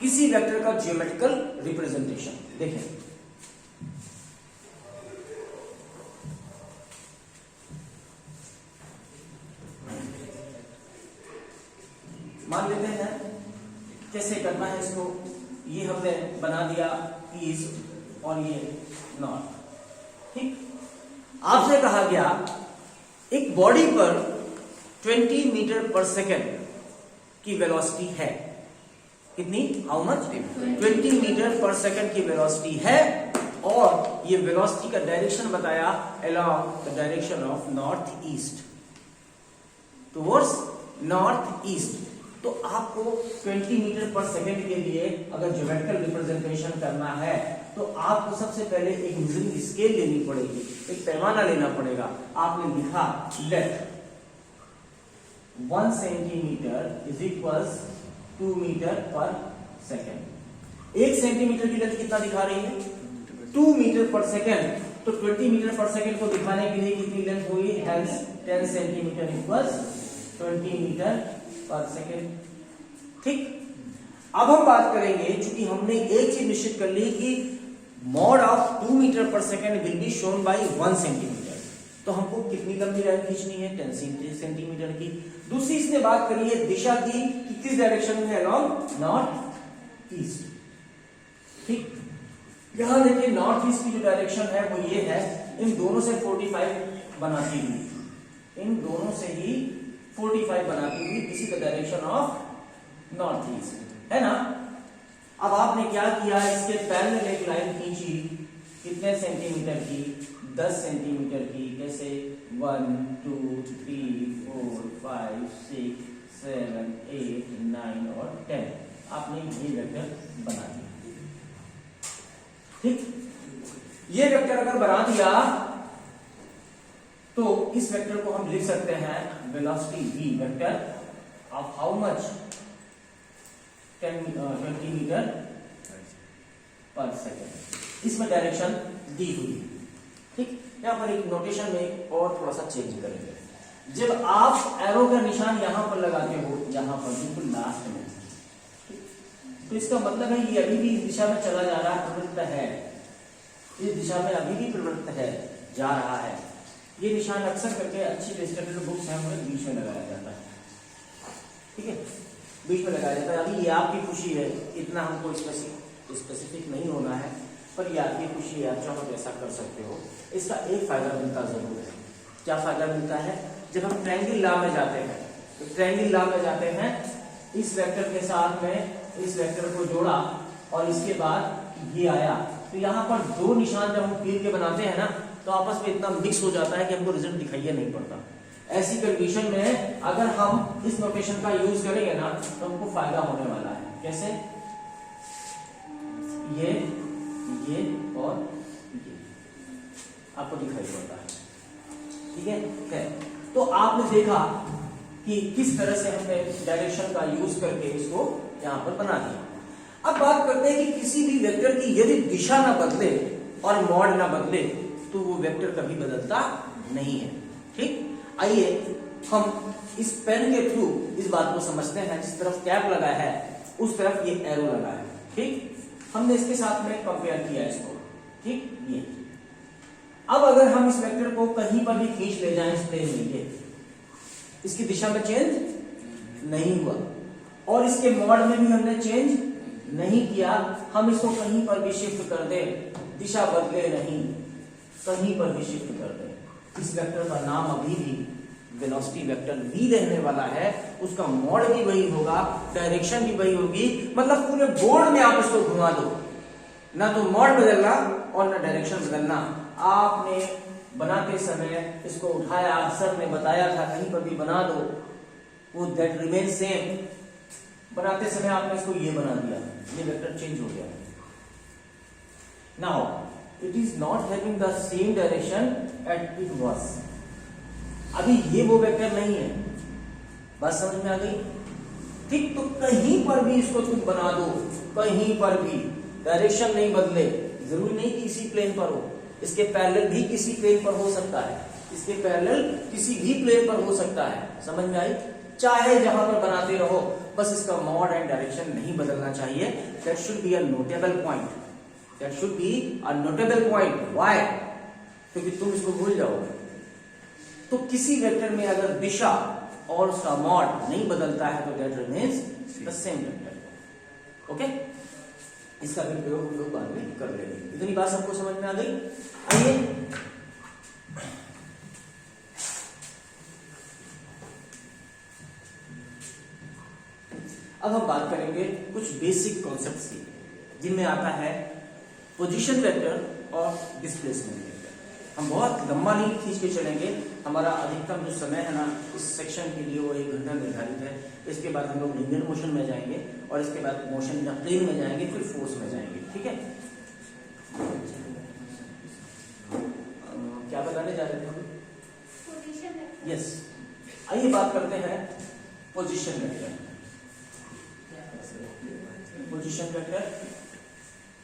किसी वेक्टर का ज्योमेट्रिकल रिप्रेजेंटेशन। देखें, मान लेते हैं कैसे करना है इसको। ये हमने बना दिया ईस्ट और ये नॉर्थ। ठीक, आपसे कहा गया एक बॉडी पर 20 मीटर पर सेकेंड की वेलोसिटी है। कितनी? How much? 20 metre per second की वेलोसिटी है, और ये वेलोसिटी का डायरेक्शन बताया along the direction of north east, towards north east. तो आपको 20 मीटर पर सेकेंड के लिए अगर ज्योमेट्रिकल रिप्रेजेंटेशन करना है तो आपको सबसे पहले एक मेजरिंग स्केल लेनी पड़ेगी, एक पैमाना लेना पड़ेगा। आपने लिखा let 1 centimetre is equals 2 metre per second. 1 centimetre की लेंथ कितना दिखा रही है? 2 मीटर पर सेकेंड। तो 20 मीटर पर सेकेंड को दिखाने के लिए कितनी लेंथ हुई? 10 centimetre equals 20 metre per second. ठीक, अब हम बात करेंगे, चूंकि हमने एक चीज निश्चित कर ली कि mod of 2 metre per second will be shown bye 1 centimetre, तो हमको कितनी लंबी लाइन खींचनी है? 10 सेंटीमीटर की। दूसरी इसने बात करी है दिशा की, कि किस डायरेक्शन में? Along north east. ठीक, यहां देखिए नॉर्थ ईस्ट की जो डायरेक्शन है वो ये है, इन दोनों से 45 बनाती हुई, इन दोनों से ही 45 बनाती हुई, this is the direction of north east, है ना। अब आपने क्या किया, इसके पैरेलल एक लाइन खींची, कितने सेंटीमीटर की, 10 सेंटीमीटर की। कैसे, 1 2 3 4 5 6 7 8 9 और 10। आपने ये वेक्टर बना दिया, ठीक। ये वेक्टर अगर बना दिया तो इस वेक्टर को हम लिख सकते हैं velocity v vector of how much 20 metre per second. इसमें डायरेक्शन दी हुई, ठीक। यहां पर एक नोटेशन में और थोड़ा सा चेंज करेंगे। जब आप एरो का निशान यहां पर लगाते हो, यहां पर बिल्कुल लास्ट में, तो इसका मतलब है ये अभी भी इस दिशा में चला जा रहा है, प्रवृत्त है, इस दिशा में अभी भी प्रवृत्त है, जा रहा है। ये निशान अक्सर करके अच्छी स्टैंडर्ड बुक्स हैं उनमें बीच में लगाया जाता है, ठीक है, बीच में लगाया जाता है। अभी ये आपकी खुशी है, इतना हमको स्पेसिफिक नहीं होना है, पर ये आपकी खुशी है, आप चाहो तो ऐसा कर सकते हो। इसका एक फायदा मिलता जरूर है। क्या फायदा मिलता है, जब हम ट्रायंगल लॉ में जाते हैं, तो ट्रायंगल लॉ में जाते हैं, इस वेक्टर के साथ में इस वेक्टर को जोड़ा और इसके बाद ये आया, तो यहाँ पर दो निशान जब हम तीर के बनाते हैं ना, तो आपस में इतना मिक्स हो जाता है कि हमको रिजल्ट दिखाई नहीं पड़ता। ऐसी कंडीशन में अगर हम इस नोटेशन का यूज करेंगे ना, तो हमको फायदा होने वाला है। कैसे, ये और ये आपको दिखाई पड़ता है, ठीक है। तो आपने देखा कि किस तरह से हमने डायरेक्शन का यूज करके इसको यहां पर बना दिया। अब बात करते हैं कि किसी भी वेक्टर की यदि दिशा ना बदले और मॉड ना बदले तो वो वेक्टर कभी बदलता नहीं है, ठीक। आइए हम इस पेन के थ्रू इस बात को समझते हैं। जिस तरफ कैप लगा है उस तरफ ये एरो लगा है, ठीक। हमने इसके साथ में कंपेयर किया इसको, ठीक। ये अब अगर हम इस वेक्टर को कहीं पर भी खींच ले जाएं इस प्लेन में, ये इसकी दिशा में चेंज नहीं हुआ और इसके मॉड में भी हमने चेंज नहीं किया। हम इसको कहीं पर भी शिफ्ट कर दें, दिशा बदले नहीं, कहीं पर भी शिफ्ट कर दें, इस वेक्टर का नाम अभी भी वेलोसिटी वेक्टर v रहने वाला है। उसका मॉड भी वही होगा, डायरेक्शन भी वही होगी। मतलब पूरे बोर्ड में आप इसको घुमा दो, ना तो मॉड बदलना और ना डायरेक्शन बदलना। आपने बनाते समय इसको उठाया, सर ने बताया था कहीं पर भी बना दो, वो दैट रिमेन सेम। बनाते समय आपने इसको ये बना दिया, ये वेक्टर चेंज हो गया। Now it is not having the same direction at it was. अभी ये वो वेक्टर नहीं है, बात समझ में आ गई, ठीक। तो कहीं पर भी इसको तुम बना दो, कहीं पर भी डायरेक्शन नहीं बदले, जरूरी नहीं कि इसी प्लेन पर हो, इसके पैरेलल भी किसी प्लेन पर हो सकता है, इसके पैरेलल किसी भी प्लेन पर हो सकता है। समझ में आई, चाहे जहां पर बनाते रहो, बस इसका मॉड एंड डायरेक्शन नहीं बदलना चाहिए। That should be a notable point, that should be a notable point. Why, क्योंकि तुम इसको भूल जाओगे। तो किसी वेक्टर में अगर दिशा और उसका मॉड नहीं बदलता है तो that remains the same vector, okay. इसका भी प्रयोग हम लोग बाद में कर लेंगे। इतनी बात सबको समझ में आ गई। आइए अब हम बात करेंगे कुछ बेसिक कॉन्सेप्ट्स की, जिनमें आता है पोजीशन वेक्टर और डिस्प्लेसमेंट वेक्टर। हम बहुत लंबा नहीं खींच के चलेंगे, हमारा अधिकतम जो समय है ना इस सेक्शन के लिए वो 1 घंटा निर्धारित है। इसके बाद हम लोग लिनियर मोशन में जाएंगे और इसके बाद मोशन इन प्लेन में जाएंगे, फिर फोर्स में जाएंगे, ठीक है। क्या बताने जा रहे थे? यस, आइए बात करते हैं position vector, position vector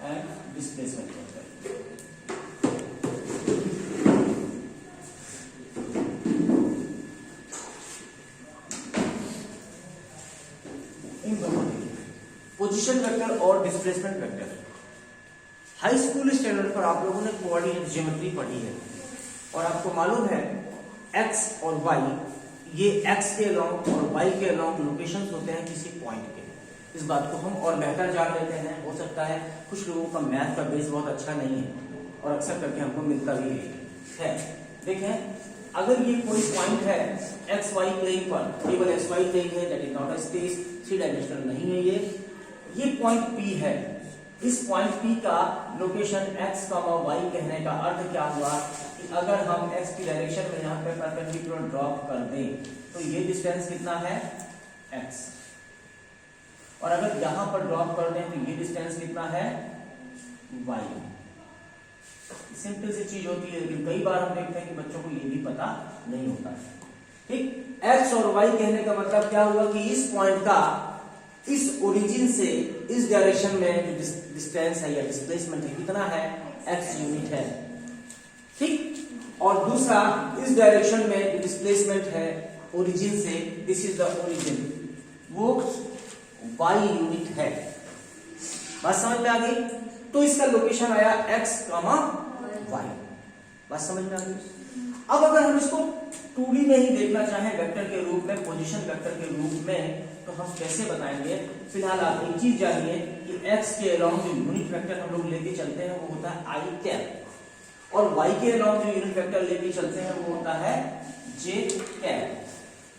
and displacement vector. Position vector और displacement vector high school standard पर आप लोगों ने कोऑर्डिनेट ज्योमेट्री पढ़ी है और आपको मालूम है एक्स और वाई, ये एक्स के अलाउंग और वाई के अलाउंग लोकेशंस होते हैं किसी पॉइंट के। इस बात को हम और बेहतर जान लेते हैं। हो सकता है कुछ लोगों का मैथ का बेस बहुत अच्छा नहीं है और अक्सर करके हमको मिलता भी है। देखें, अगर ये कोई पॉइंट है एक्स वाई प्लेन पर, केवल एक्स वाई प्लेन है, that is not a space, three dimensional नहीं है ये पॉइंट P है। इस पॉइंट P का लोकेशन x, y कहने का अर्थ क्या हुआ कि अगर हम x की डायरेक्शन में यहाँ पे परपेंडिकुलर ड्रॉप कर दें तो ये डिस्टेंस कितना है x, और अगर यहां पर ड्रॉप कर दें तो ये डिस्टेंस कितना है y। सिंपल सी चीज होती है, लेकिन कई बार हम देखते हैं कि बच्चों को ये भी पता नहीं होता है। ठीक, x और y कहने का मतलब क्या हुआ कि इस पॉइंट का इस ओरिजिन से इस डायरेक्शन में जो डिस्टेंस है या डिस्प्लेसमेंट है कितना है x यूनिट है। ठीक, और दूसरा इस डायरेक्शन में जो डिस्प्लेसमेंट है ओरिजिन से, दिस इज द ओरिजिन, वो y यूनिट है। बात समझ में आ गई? तो इसका लोकेशन आया x, y। बात समझ में आ गई? अब अगर हम इसको 2D में ही देखना चाहें वेक्टर के रूप में, पोजीशन वेक्टर के रूप में, तो हम कैसे बताएंगे? फिलहाल आप एक चीज जानिए कि x के अलोंग जो यूनिट वेक्टर हम लोग लेके चलते हैं वो होता है i कैप, और y के अलोंग जो यूनिट वेक्टर लेके चलते हैं वो होता है j कैप।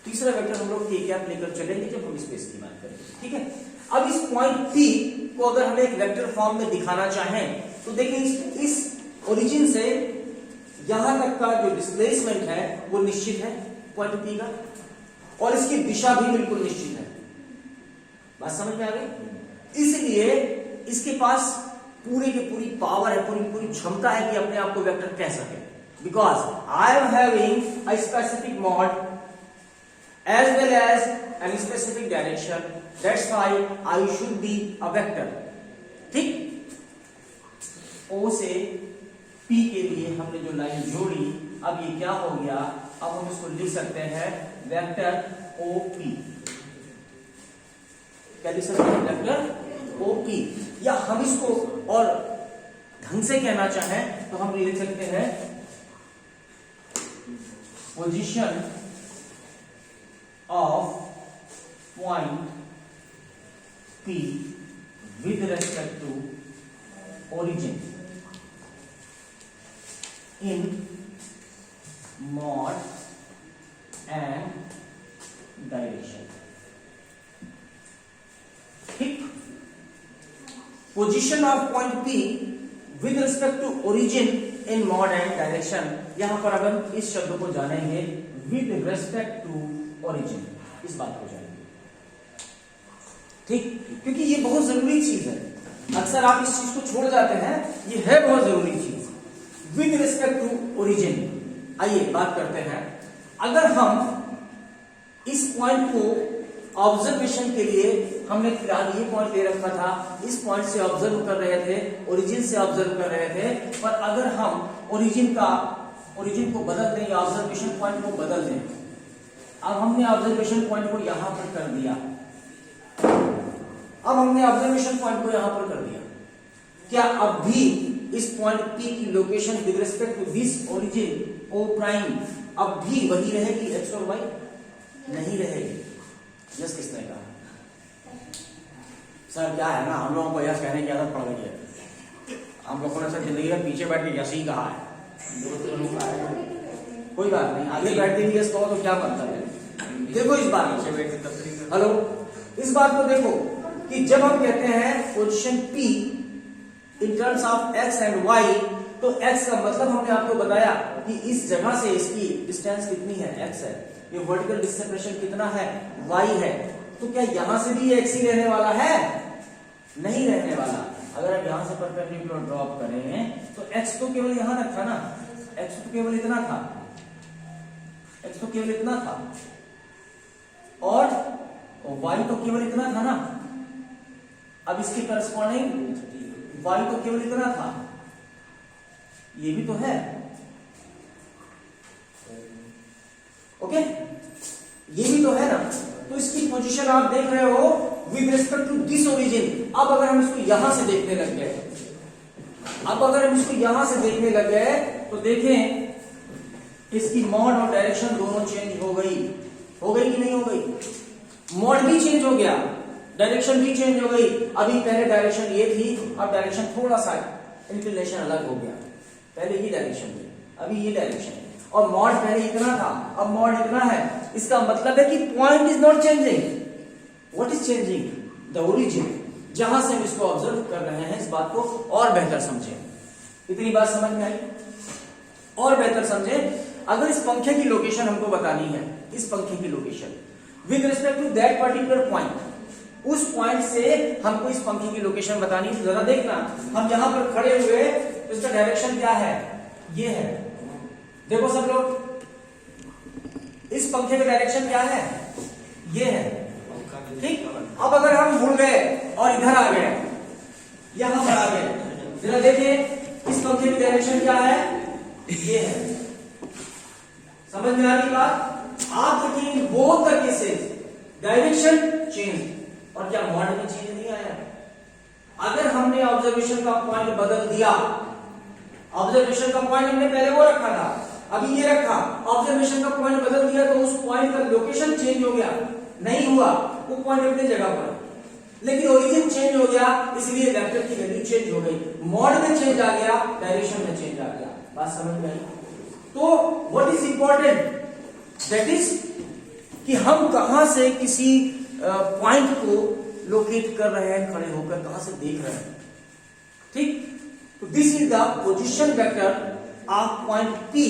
तीसरा वेक्टर हम लोग k कैप लेकर चलेंगे जब हम स्पेस की बात करेंगे। ठीक है, अब इस पॉइंट P को अगर हम एक वेक्टर फॉर्म में दिखाना चाहें तो देखिए इस ओरिजिन से यहां तक का जो डिस्प्लेसमेंट है वो निश्चित है पॉइंट P का, और इसकी दिशा भी बिल्कुल निश्चित है। बात समझ में आ गई? इसलिए इसके पास पूरी की पूरी पावर है, पूरी पूरी क्षमता है कि अपने आप को वेक्टर कह सके, because I am having a specific mod as well as an specific direction, that's why I should be a vector। ठीक, O से P के लिए हमने जो लाइन जोड़ी, अब ये क्या हो गया, अब हम इसको लिख सकते हैं वेक्टर OP। क्या लिख सकते हैं? Vector OP। या हम इसको और ढंग से कहना चाहें तो हम लिख सकते हैं position of point P with respect to origin in mod and direction। ठीक, position of point P with respect to origin in mod and direction। यहां पर अगर इस शब्द को जानेंगे with respect to ओरिजिन, इस बात को जानेंगे। ठीक, क्योंकि ये बहुत जरूरी चीज है, अक्सर आप इस चीज को छोड़ जाते हैं, ये है बहुत जरूरी चीज, विद रिस्पेक्ट टू ओरिजिन। आइए बात करते हैं, अगर हम इस पॉइंट को ऑब्जर्वेशन के लिए, हमने फिलहाल ये पॉइंट ले रखा था, इस पॉइंट से ऑब्जर्व कर रहे थे, ओरिजिन से ऑब्जर्व कर रहे थे, पर अगर हम ओरिजिन को बदल दें या ऑब्जर्वेशन पॉइंट को बदल दें, अब हमने ऑब्जर्वेशन पॉइंट को यहां पर कर दिया, क्या अब भी इस पॉइंट P की location with respect to this origin O prime अब भी वही रहेगी x और y? नहीं रहेगी। यस किसने कहा? सर क्या है ना, हम लोगों को यस कहने की आदत पड़ गई है, हम लोगों ने सर जिंदगी में पीछे बैठ के यस ही कहा है। कोई बात नहीं, आगे बैठ के यस कहो तो क्या मतलब है? देखो इस बात को, हेलो, इस बात को देखो कि जब हम कहते हैं position P in terms of x and y, तो x का मतलब हमने आपको बताया कि इस जगह से इसकी डिस्टेंस कितनी है, x है, ये वर्टिकल सेपरेशन कितना है, y है, तो क्या यहां से भी x ही रहने वाला है? नहीं रहने वाला। अगर आप यहां से परपेंडिकुलर ड्रॉप करें तो x तो केवल यहां तक था ना, x तो केवल इतना था, x तो केवल इतना था, और y तो केवल इतना था ना। अब इसके करस्पॉन्डिंग y तो केवल इतना था, ये भी तो है, ओके, ये भी तो है ना। तो इसकी पोजीशन आप देख रहे हो with respect to this origin. अब अगर हम इसको यहां से देखने लग गए, तो देखें इसकी मॉड और डायरेक्शन दोनों चेंज हो गई कि नहीं हो गई? मॉड भी चेंज हो गया, डायरेक्शन भी चेंज हो गई। अभी पहले डायरेक्शन ये थी, अब डायरेक्शन थोड़ा सा इंक्लिनेशन अलग हो गया, पहले ये डायरेक्शन थी, अभी ये डायरेक्शन है। और मॉड पहले इतना था, अब मॉड इतना है। इसका मतलब है कि point is not changing. What is changing? The origin, जहां से हम इसको ऑब्जर्व कर रहे हैं। इस बात को और बेहतर समझें। इतनी बात समझ में आई? और बेहतर समझें, अगर इस पंखे की लोकेशन हमको बतानी है, इस पंखे की location with respect to that particular point, उस पॉइंट से हमको इस पंखे की लोकेशन बतानी है। जरा देखना, हम यहां पर खड़े हुए तो इसका डायरेक्शन क्या है? ये है। देखो सब लोग, इस पंखे का डायरेक्शन क्या है? ये है। ठीक, अब अगर हम मुड़ गए और इधर आ गए, यहां पर आ गए, जरा देखिए इस पंखे की डायरेक्शन क्या है? ये है। समझ में आ रही बात? आप देखिए both the cases direction change, और क्या मॉड में चेंज नहीं आया? अगर हमने ऑब्जर्वेशन का पॉइंट बदल दिया, ऑब्जर्वेशन का पॉइंट हमने पहले वो रखा था, अभी ये रखा, ऑब्जर्वेशन का पॉइंट बदल दिया तो उस पॉइंट का लोकेशन चेंज हो गया? नहीं हुआ, वो पॉइंट अपनी जगह पर, लेकिन ओरिजिन चेंज हो गया, इसलिए वेक्टर की वैल्यू चेंज हो गई। मॉड में चेंज आ गया, डायरेक्शन में चेंज आ गया। बात समझ में आई? तो what is important? That is कि हम कहां से किसी पॉइंट को लोकेट कर रहे हैं, खड़े होकर कहां से देख रहे हैं। ठीक, तो this is the position vector of point P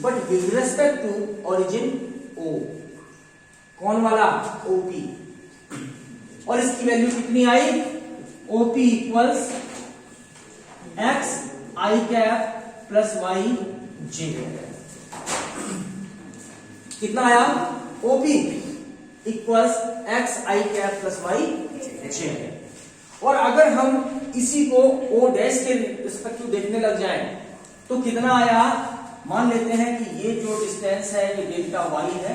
but with respect to origin O। कौन वाला? OP। और इसकी वैल्यू कितनी आई? OP equals x i cap plus y j। कितना आया? OP equals x i cap plus y j। और अगर हम इसी को O डैश के रिस्पेक्टिव देखने लग जाएं तो कितना आया? मान लेते हैं कि ये जो डिस्टेंस है ये डेल्टा y है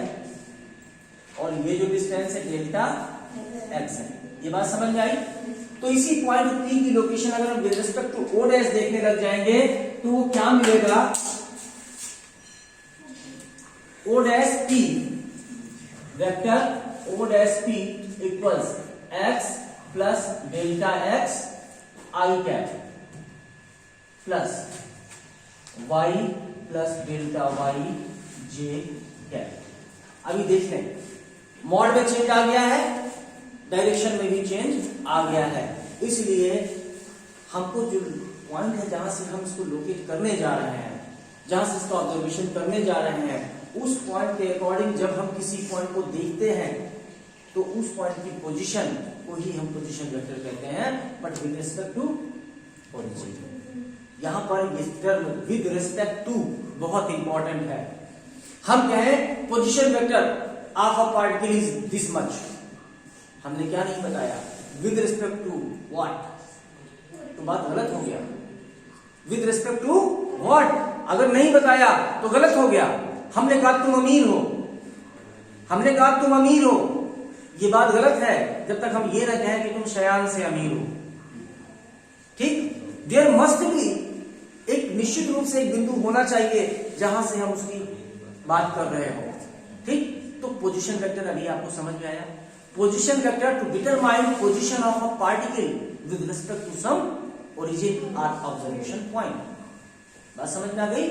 और ये जो डिस्टेंस है डेल्टा x है। ये बात समझ में आई? तो इसी पॉइंट P की लोकेशन अगर हम with respect to O dash देखने लग जाएंगे तो वो क्या मिलेगा? O dash P, vector O dash P equals x plus delta x i cap plus y plus delta y j cap. अभी देख लें, मॉड में चेंज आ गया है, डायरेक्शन में भी चेंज आ गया है, इसलिए हमको जो पॉइंट है जहां से हम इसको लोकेट करने जा रहे हैं, जहां से इसका ऑब्जर्वेशन करने जा रहे हैं, उस पॉइंट के अकॉर्डिंग जब हम किसी पॉइंट को देखते हैं तो उस पॉइंट की पोजीशन को ही हम पोजीशन वेक्टर कहते हैं, but with respect to origin. यहां पर ये टर्म विद रिस्पेक्ट टू बहुत इंपॉर्टेंट है। हम कहें position vector of a particle is this much, हमने क्या नहीं बताया? With respect to what? तो बात गलत हो गया। विद रिस्पेक्ट टू व्हाट अगर नहीं बताया तो गलत हो गया। हमने कहा तुम अमीर हो, हमने कहा तुम अमीर हो, ये बात गलत है जब तक हम ये ना कहें कि तुम शयान से अमीर हो। ठीक, देयर मस्ट बी, एक निश्चित रूप से एक बिंदु होना चाहिए जहां से हम उसकी बात कर रहे हो। ठीक, तो पोजीशन वेक्टर अभी आपको समझ में आया? Position vector to determine position of a particle with respect to some origin और ऑब्जर्वेशन पॉइंट। बात समझ में आ गई?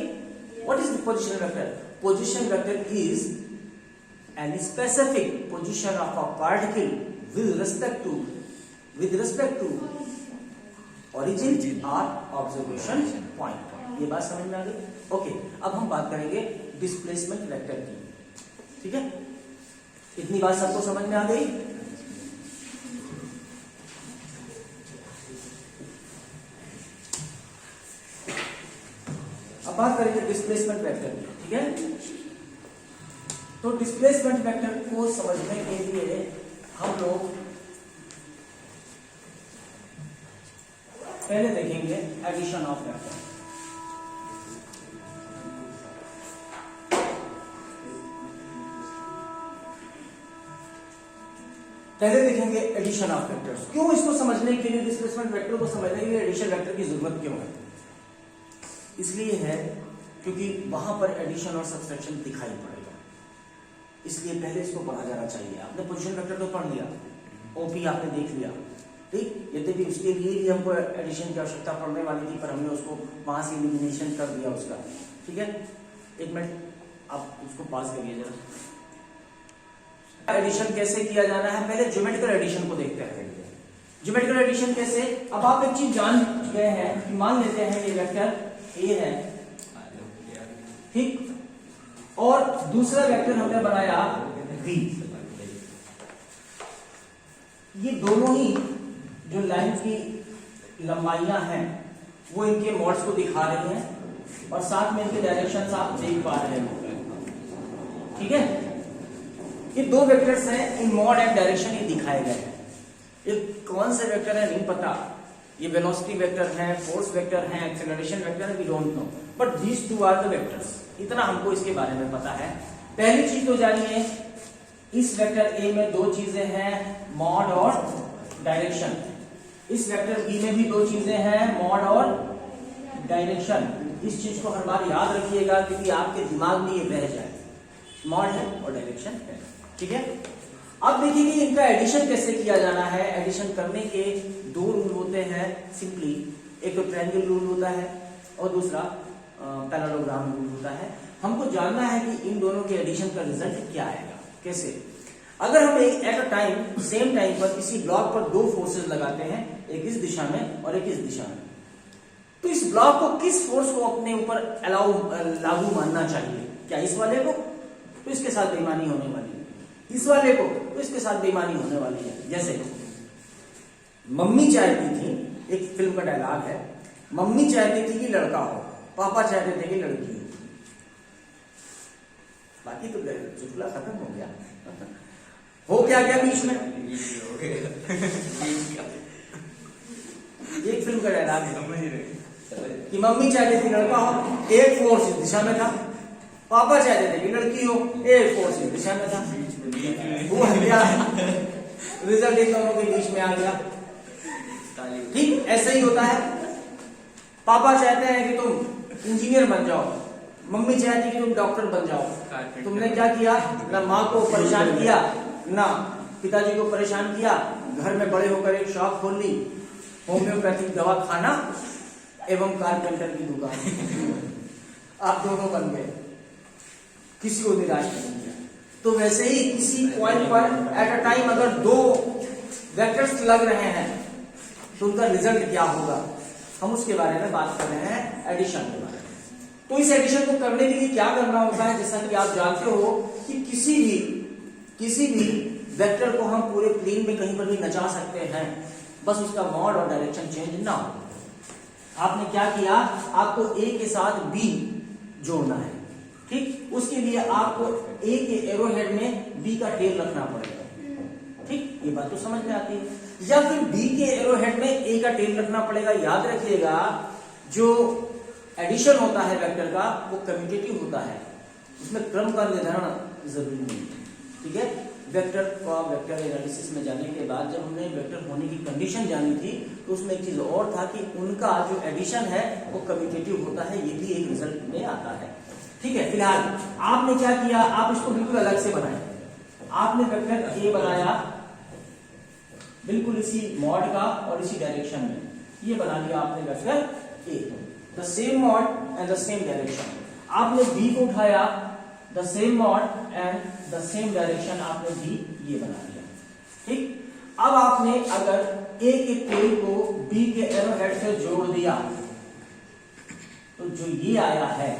What is the position vector? Position vector is an specific position of a particle with respect to origin और observation point. ये बात समझ में आ गई? ओके, अब हम बात करेंगे डिस्प्लेसमेंट वेक्टर की। ठीक है, इतनी बात सबको समझ में आ गई? अब बात करेंगे डिस्प्लेसमेंट वेक्टर की। ठीक है, तो डिस्प्लेसमेंट वेक्टर को समझने के लिए हम लोग पहले देखेंगे एडिशन ऑफ वेक्टर। पहले देखेंगे एडिशन ऑफ वेक्टर्स। क्यों इसको समझने के लिए, डिस्प्लेसमेंट वेक्टर को समझने के लिए एडिशन वेक्टर की जरूरत क्यों है? इसलिए है क्योंकि वहां पर एडिशन और सब्सट्रैक्शन दिखाई पड़ेगा, इसलिए पहले इसको पढ़ा जाना चाहिए। आपने पोजीशन वेक्टर तो पढ़ लिया, ओपी आपने देख लिया, ठीक, यद्यपि उसके लिए भी हमको एडिशन की आवश्यकता पड़ने वाली थी, पर हमने उसको वहां से एलिमिनेशन कर दिया उसका। ठीक है, एक मिनट आप उसको पास करिए जरा। एडिशन कैसे किया जाना है, पहले ज्योमेट्रिकल एडिशन को देखते हैं। ज्योमेट्रिकल एडिशन कैसे, अब आप एक चीज जान गए हैं कि मान लेते हैं ये वेक्टर ए है, ठीक, और दूसरा वेक्टर हमने बनाया बी। ये दोनों ही जो लाइन की लंबाइयां हैं वो इनके मॉड्स को दिखा रही हैं और साथ में इनके डायरेक्शंस आप देख पा रहे हैं, ठीक है। ये दो वेक्टर्स हैं, इन मॉड एंड डायरेक्शन ये दिखाए गए हैं। ये कौन से वेक्टर है नहीं पता, ये वेलोसिटी वेक्टर है, फोर्स वेक्टर है, एक्सेलरेशन वेक्टर है, we don't know, but these two are the vectors, इतना हमको इसके बारे में पता है। पहली चीज तो जानिए, इस वेक्टर ए में दो चीजें हैं, मॉड और डायरेक्शन। इस वेक्टर बी में भी दो चीजें हैं, मॉड और डायरेक्शन। इस चीज को हर बार याद रखिएगा क्योंकि आपके दिमाग में ये रह जाए, मॉड है और डायरेक्शन है, ठीक है। अब देखिए कि इनका एडिशन कैसे किया जाना है। एडिशन करने के दो रूल होते हैं सिंपली, एक तो ट्रायंगल रूल होता है और दूसरा पैरेललोग्राम रूल होता है। हमको जानना है कि इन दोनों के एडिशन का रिजल्ट क्या आएगा, कैसे। अगर हम at a time same time पर किसी ब्लॉक पर दो फोर्सेस लगाते हैं, एक इस दिशा में और एक इस दिशा में, तो इस ब्लॉक को किस फोर्स को अपने ऊपर लागू मानना चाहिए। क्या इस वाले को, तो इसके साथ बेईमानी होने वाली है, इस वाले को तो इसके साथ बेईमानी होने वाली है। जैसे मम्मी चाहती थी, एक फिल्म का डायलॉग है, मम्मी चाहती थी कि लड़का हो, पापा चाहते थे कि लड़की हो। बाकी तो चुटकुला खत्म हो गया। हो क्या गया बीच में, एक फिल्म का डायलॉग है कि मम्मी चाहती थी लड़का हो, एक फोर्स इस दिशा में था, पापा चाहते थे कि लड़की हो, एक फोर्स इस दिशा में था। वो क्या रिजल्ट इन दोनों के बीच में आ गया, ठीक। ऐसा ही होता है, पापा चाहते हैं कि तुम इंजीनियर बन जाओ, मम्मी चाहती कि तुम डॉक्टर बन जाओ। तुमने क्या किया, ना माँ को परेशान किया ना पिताजी को परेशान किया, घर में बड़े होकर एक शॉप खोल ली, होम्योपैथिक दवा खाना एवं कारपेंटर की दुकान। आप दोनों बन गए, किसी को निराश नहीं किया। तो वैसे ही किसी पॉइंट पर एट अ टाइम अगर दो वेक्टर्स लग रहे हैं तो उनका रिजल्ट क्या होगा, हम उसके बारे में बात कर रहे हैं, एडिशन के बारे में। तो इस एडिशन को करने के लिए क्या करना होता है, जैसा कि आप जानते हो कि किसी भी वेक्टर को हम पूरे प्लेन में कहीं पर भी नचा सकते हैं, बस उसका मॉड और डायरेक्शन चेंज ना हो। आपने क्या किया, आपको ए के साथ बी जोड़ना है, ठीक। उसके लिए आपको ए के एरोहेड में बी का टेल रखना पड़ेगा, ठीक। ये बात तो समझ में आती है। या फिर बी के एरोहेड में ए का टेल रखना पड़ेगा। याद रखिएगा, जो एडिशन होता है वेक्टर का वो कम्यूटेटिव होता है, उसमें क्रम का निर्धारण जरूरी नहीं है, ठीक है। वेक्टर एनालिसिस में जाने के बाद जब हमने वेक्टर होने की कंडीशन जानी थी तो उसमें एक चीज और था कि उनका जो एडिशन है वो कम्यूटेटिव होता है, ये भी एक रिजल्ट में आता है, ठीक है। फिलहाल आपने क्या किया, आप इसको बिल्कुल अलग से बनाए। आपने वेक्टर ए बनाया बिल्कुल इसी मॉड का और इसी डायरेक्शन में, ये बना लिया आपने vector A, the same mod and the same direction. आपने बी को उठाया, the same mod and the same direction, आपने बी ये बना लिया, ठीक। अब आपने अगर ए के टेल को बी के एरोहेड से जोड़ दिया तो जो ये आया है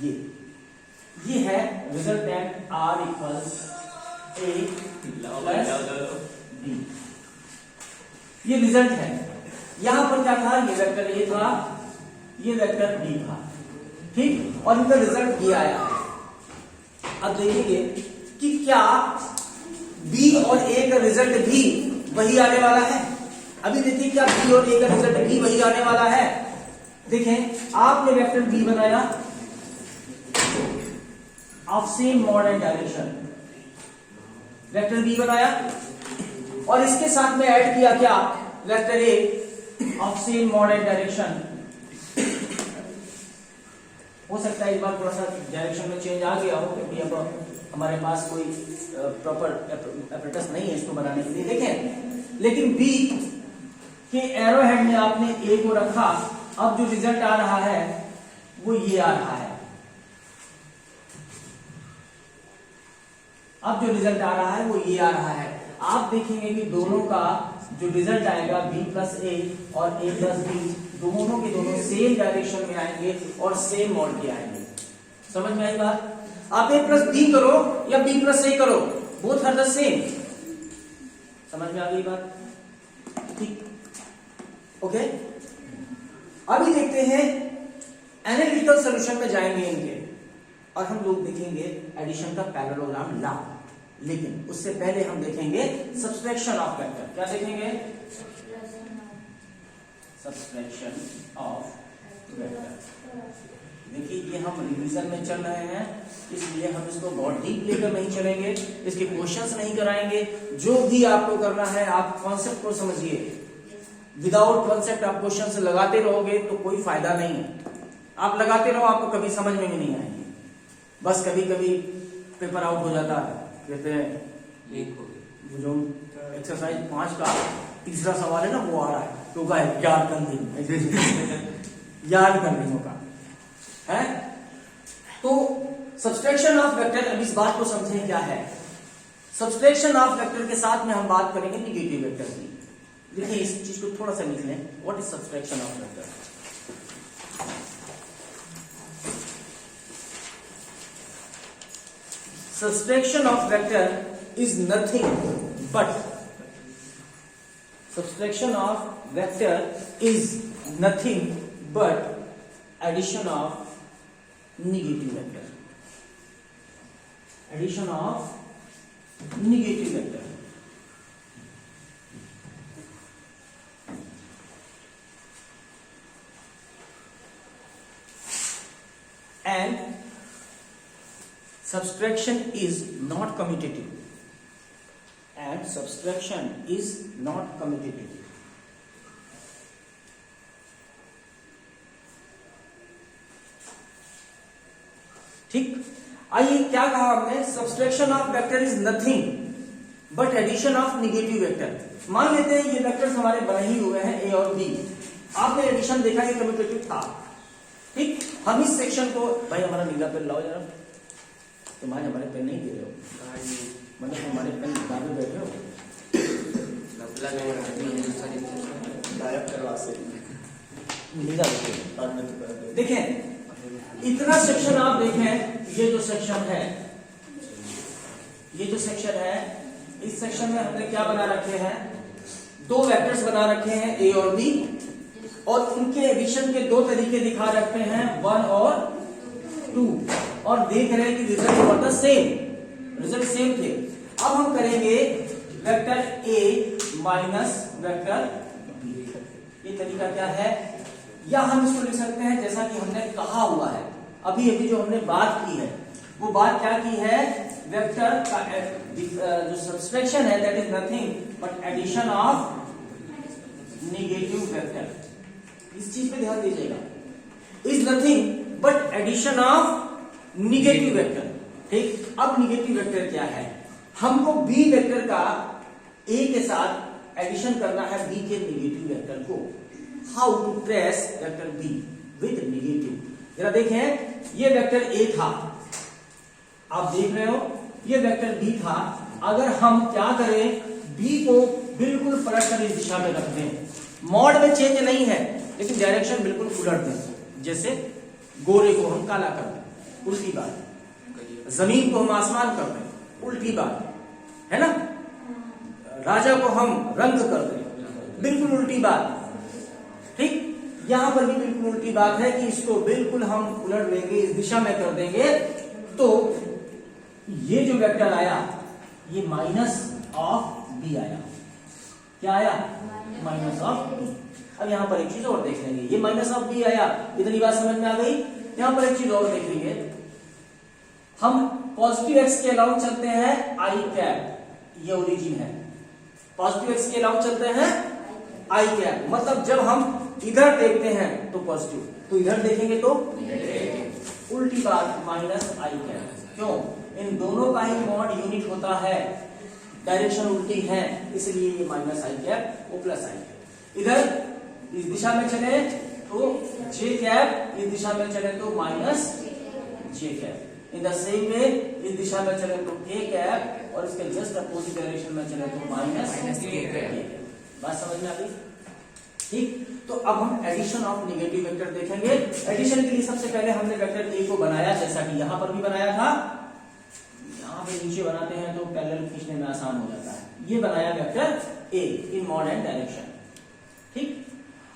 ये है resultant R equals a plus B, ये रिजल्ट है। यहां पर क्या था, ये वेक्टर ए था, ये वेक्टर बी था, ठीक, और इनका रिजल्ट ये आया है। अब देखेंगे कि क्या बी और ए का रिजल्ट भी वही आने वाला है। अभी देखिए क्या बी और ए का रिजल्ट भी वही आने वाला है। देखें, आपने वेक्टर बी बनाया of same mod and direction, vector B बनाया और इसके साथ में ऐड किया क्या, vector A of same mod and direction. हो सकता है इस बार थोड़ा सा डायरेक्शन में चेंज आ गया हो क्योंकि अब हमारे पास कोई प्रॉपर एपरेटस नहीं है इसको बनाने के लिए, देखें। लेकिन बी के एरोहेड में आपने ए को रखा, अब जो रिजल्ट आ रहा है वो ये आ रहा है। अब जो रिजल्ट आ रहा है वो ये आ रहा है। आप देखेंगे कि दोनों का जो रिजल्ट आएगा b प्लस ए और a प्लस बी, दोनों के दोनों सेम डायरेक्शन में आएंगे और सेम मॉड के आएंगे। समझ में आई बात? आप a प्लस बी करो या b प्लस ए करो, बोथ आर द सेम। समझ में आ गई बात? ठीक, ओके। अभी देखते हैं एनालिटिकल सॉल्यूशन में जाएंगे इनके, और हम लोग देखेंगे एडिशन का पैरेललोग्राम लॉ। लेकिन उससे पहले हम देखेंगे सब्सट्रैक्शन ऑफ वेक्टर। क्या देखेंगे? Subtraction of vector. देखिए ये हम रिवीजन में चल रहे हैं, इसलिए हम इसको बहुत डीप लेकर नहीं चलेंगे, इसके क्वेश्चंस नहीं कराएंगे। जो भी आपको करना है आप कॉन्सेप्ट को समझिए। विदाउट कॉन्सेप्ट आप क्वेश्चंस लगाते रहोगे तो कोई फायदा नहीं है। आप लगाते रहो, आपको कभी समझ में भी नहीं आएंगे। बस कभी कभी पेपर आउट हो जाता है, कहते हैं जो एक्सरसाइज 5 का तीसरा सवाल है ना वो आ रहा है तो का याद याद करने का है। तो सब्सट्रैक्शन ऑफ वेक्टर, अब इस बात को समझें क्या है। सब्सट्रैक्शन ऑफ वेक्टर के साथ में हम बात करेंगे निगेटिव वेक्टर की। देखिए इस चीज को थोड़ा सा लिख लें, what is subtraction of vector. Subtraction of vector is nothing but addition of negative vector. Addition of negative vector. And subtraction is not commutative. ठीक, आइए क्या कहा हमने? Subtraction of vector is nothing but addition of negative vector. मान लेते हैं ये vectors हमारे बने ही हुए हैं ए और बी, आपने एडिशन देखा, ये कम्यूटेटिव था। ठीक, हम इस सेक्शन को, भाई हमारा नीला पेन लाओ जरा, तुम्हारे हमारे पेन नहीं दे रहे हो, मतलब हमारे पेन किताब में बैठे हो, देखें इतना सेक्शन आप देखें, ये जो सेक्शन है, ये जो सेक्शन है, इस सेक्शन में हमने क्या बना रखे हैं? 2 वेक्टर्स बना रखे हैं ए और बी, और उनके एडिशन के 2 तरीके दिखा रखे हैं 1 और 2, और देख रहे हैं कि result were the same, result same थे। अब हम करेंगे vector A minus vector B. ये तरीका क्या है? या हम इसको लिख सकते हैं जैसा कि हमने कहा हुआ है, अभी अभी जो हमने बात की है, वो बात क्या की है? वेक्टर का जो सब्सट्रैक्शन है that is nothing but addition of negative vector. इस चीज पे ध्यान दीजिएगा, is nothing but addition of negative vector. ठीक, अब निगेटिव वेक्टर क्या है? हमको बी वेक्टर का ए के साथ एडिशन करना है बी के निगेटिव वेक्टर को। How to trace vector B with negative? जरा देखें, ये वेक्टर ए था, आप देख रहे हो, ये वेक्टर बी था। अगर हम क्या करें, बी को बिल्कुल पलट कर इस दिशा में रख दें, मॉड में चेंज नहीं है लेकिन डायरेक्शन बिल्कुल उलट दें, जैसे गोरे को हम काला कर दें, उल्टी बात, जमीन को हम आसमान कर दें, उल्टी बात है ना, राजा को हम रंग कर दें, बिल्कुल उल्टी बात। ठीक, यहां पर भी बिल्कुल उल्टी बात है कि इसको बिल्कुल हम उलट देंगे, इस दिशा में कर देंगे, तो ये जो वेक्टर आया ये माइनस ऑफ बी आया। क्या आया? Minus of B. अब यहां पर एक चीज और देख लेंगे, ये माइनस ऑफ बी आया, इतनी बात समझ में आ गई। यहां पर एक चीज और देख लेंगे, हम पॉजिटिव एक्स के अलाउ चलते हैं आई कैप, ये ओरिजिन है, पॉजिटिव एक्स के अलाउ चलते हैं आई कैप, मतलब जब हम इधर देखते हैं तो पॉजिटिव, तो इधर देखेंगे तो उल्टी बात, माइनस आई कैप। क्यों? इन दोनों का ही मॉड यूनिट होता है, डायरेक्शन उल्टी है, इसलिए ये माइनस आई कैप वो प्लस आई कैप। इधर इस दिशा में चले तो जे कैप, इस दिशा में चले तो minus J cap. In the same way इस दिशा में चले तो a कैप और इसके जस्ट अपोजिट डायरेक्शन में चले तो माइनस a। बात समझ में आ गई? ठीक, तो अब हम एडिशन ऑफ नेगेटिव वेक्टर देखेंगे। एडिशन के लिए सबसे पहले हमने वेक्टर a को बनाया, जैसा कि यहां पर भी बनाया था। यहां पे नीचे बनाते हैं तो पैरेलल खींचने में आसान हो जाता है। ये बनाया vector a in mod and direction. ठीक,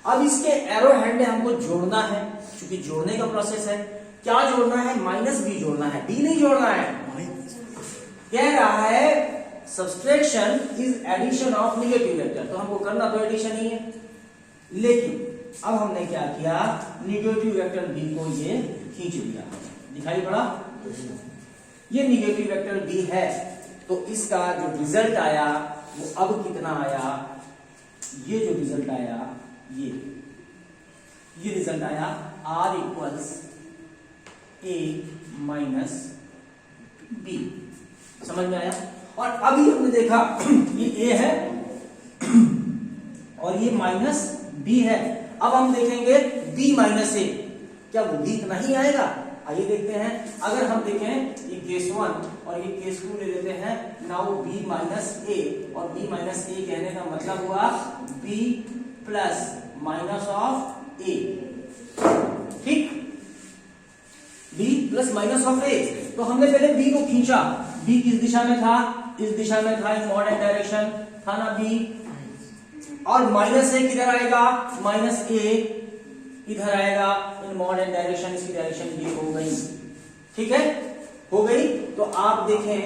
अब इसके एरो हेड में हमको जोड़ना है, क्योंकि जोड़ने का प्रोसेस है। क्या जोड़ना है? माइनस बी जोड़ना है, डी नहीं जोड़ना है। कह रहा है subtraction is addition of negative vector, तो हमको करना तो एडिशन ही है। लेकिन अब हमने क्या किया, नेगेटिव वेक्टर बी को ये खींच लिया, दिखाई पड़ा? ये नेगेटिव वेक्टर बी है, तो इसका जो रिजल्ट आया वो अब कितना आया, ये जो रिजल्ट आया ये रिजल्ट आया r equals a minus B. समझ में आया? और अभी हमने देखा ये a है और ये माइनस b है। अब हम देखेंगे b माइनस a, क्या वो b इतना ही आएगा? आइए देखते हैं। अगर हम देखें ये केस 1 और ये केस 2 ले लेते हैं। नाउ b माइनस a, और b माइनस a कहने का मतलब हुआ b plus minus of a। ठीक, b plus minus of a। तो हमने पहले b को खींचा, b किस दिशा में था? इस दिशा में था, इन मॉड एंड डायरेक्शन था ना b। और माइनस a किधर आएगा? माइनस a इधर आएगा इन मॉड एंड डायरेक्शन, इसकी डायरेक्शन ये हो गई। ठीक है, हो गई। तो आप देखें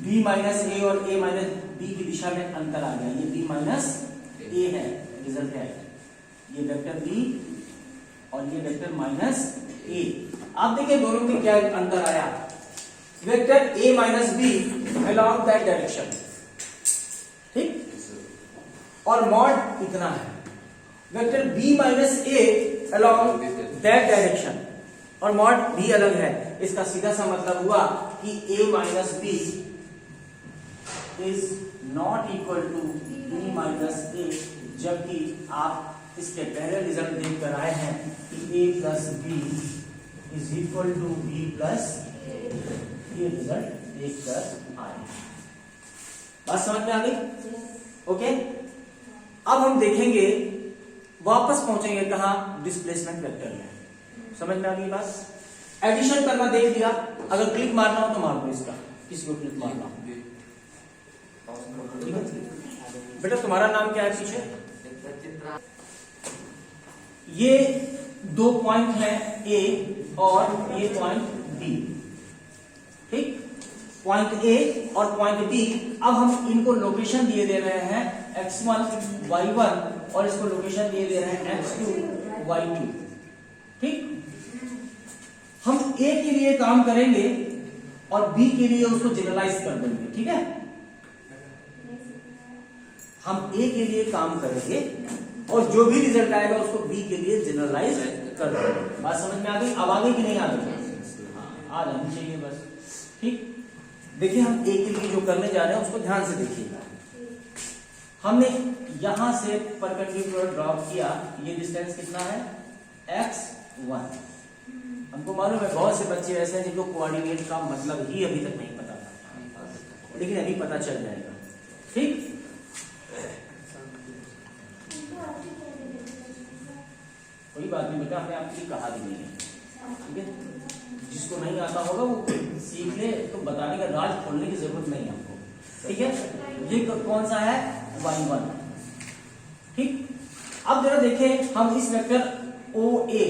b माइनस a और a माइनस b की दिशा में अंतर आ गया। ये b माइनस a है, रिजल्ट है ये वेक्टर b और ये वेक्टर माइनस a। आप देखिए दोनों में क्या अंतर आया। Vector a minus b along that direction, ठीक, और मॉड इतना है। Vector b minus a along that direction और मॉड b अलग है। इसका सीधा सा मतलब हुआ कि a minus b is not equal to b minus a, जबकि आप इसके पहले रिजल्ट देख कर आए हैं कि a plus b is equal to b plus a। ये रिजल्ट देख कर आए। बात समझ में आ गई? ओके, अब हम देखेंगे, वापस पहुंचेंगे कहां? डिस्प्लेसमेंट वेक्टर में। समझ में आ गई बात? एडिशन करना देख लिया, अगर क्लिक मारना हो तो मार दो इसका, किसी को क्लिक मारना हो। बेटा तुम्हारा नाम क्या है पीछे? ये दो पॉइंट है A और ये पॉइंट B। ठीक, पॉइंट A और पॉइंट B। अब हम इनको लोकेशन दिए दे रहे हैं x1 y1 और इसको लोकेशन दिए दे रहे हैं x2 y2। ठीक, हम A के लिए काम करेंगे और B के लिए उसको जनरलाइज कर देंगे। ठीक है, हम A के लिए काम करेंगे और जो भी रिजल्ट आएगा उसको B के लिए जनरलाइज कर देंगे। बात समझ में आ गई? अब आगे की नहीं आ गई? आ जानी चाहिए बस। ठीक, देखिए हम A के लिए जो करने जा रहे हैं उसको ध्यान से देखिएगा। हमने यहां से परपेंडिकुलर ड्रॉप किया, ये डिस्टेंस कितना है? x1। हमको मालूम है बहुत से बच्चे ऐसे हैं जिनको कोऑर्डिनेट का मतलब ही अभी तक नहीं पता था, लेकिन अभी पता चल जाएगा। ठीक, कोई बात नहीं बेटा, हमने आपके लिए कहा भी नहीं है। ठीक है, जिसको नहीं आता होगा वो सीख ले, तो बताने का राज खोलने की जरूरत नहीं है हमको। ठीक है, ये कौन सा है? y1। ठीक, अब जरा देखें हम इस वेक्टर OA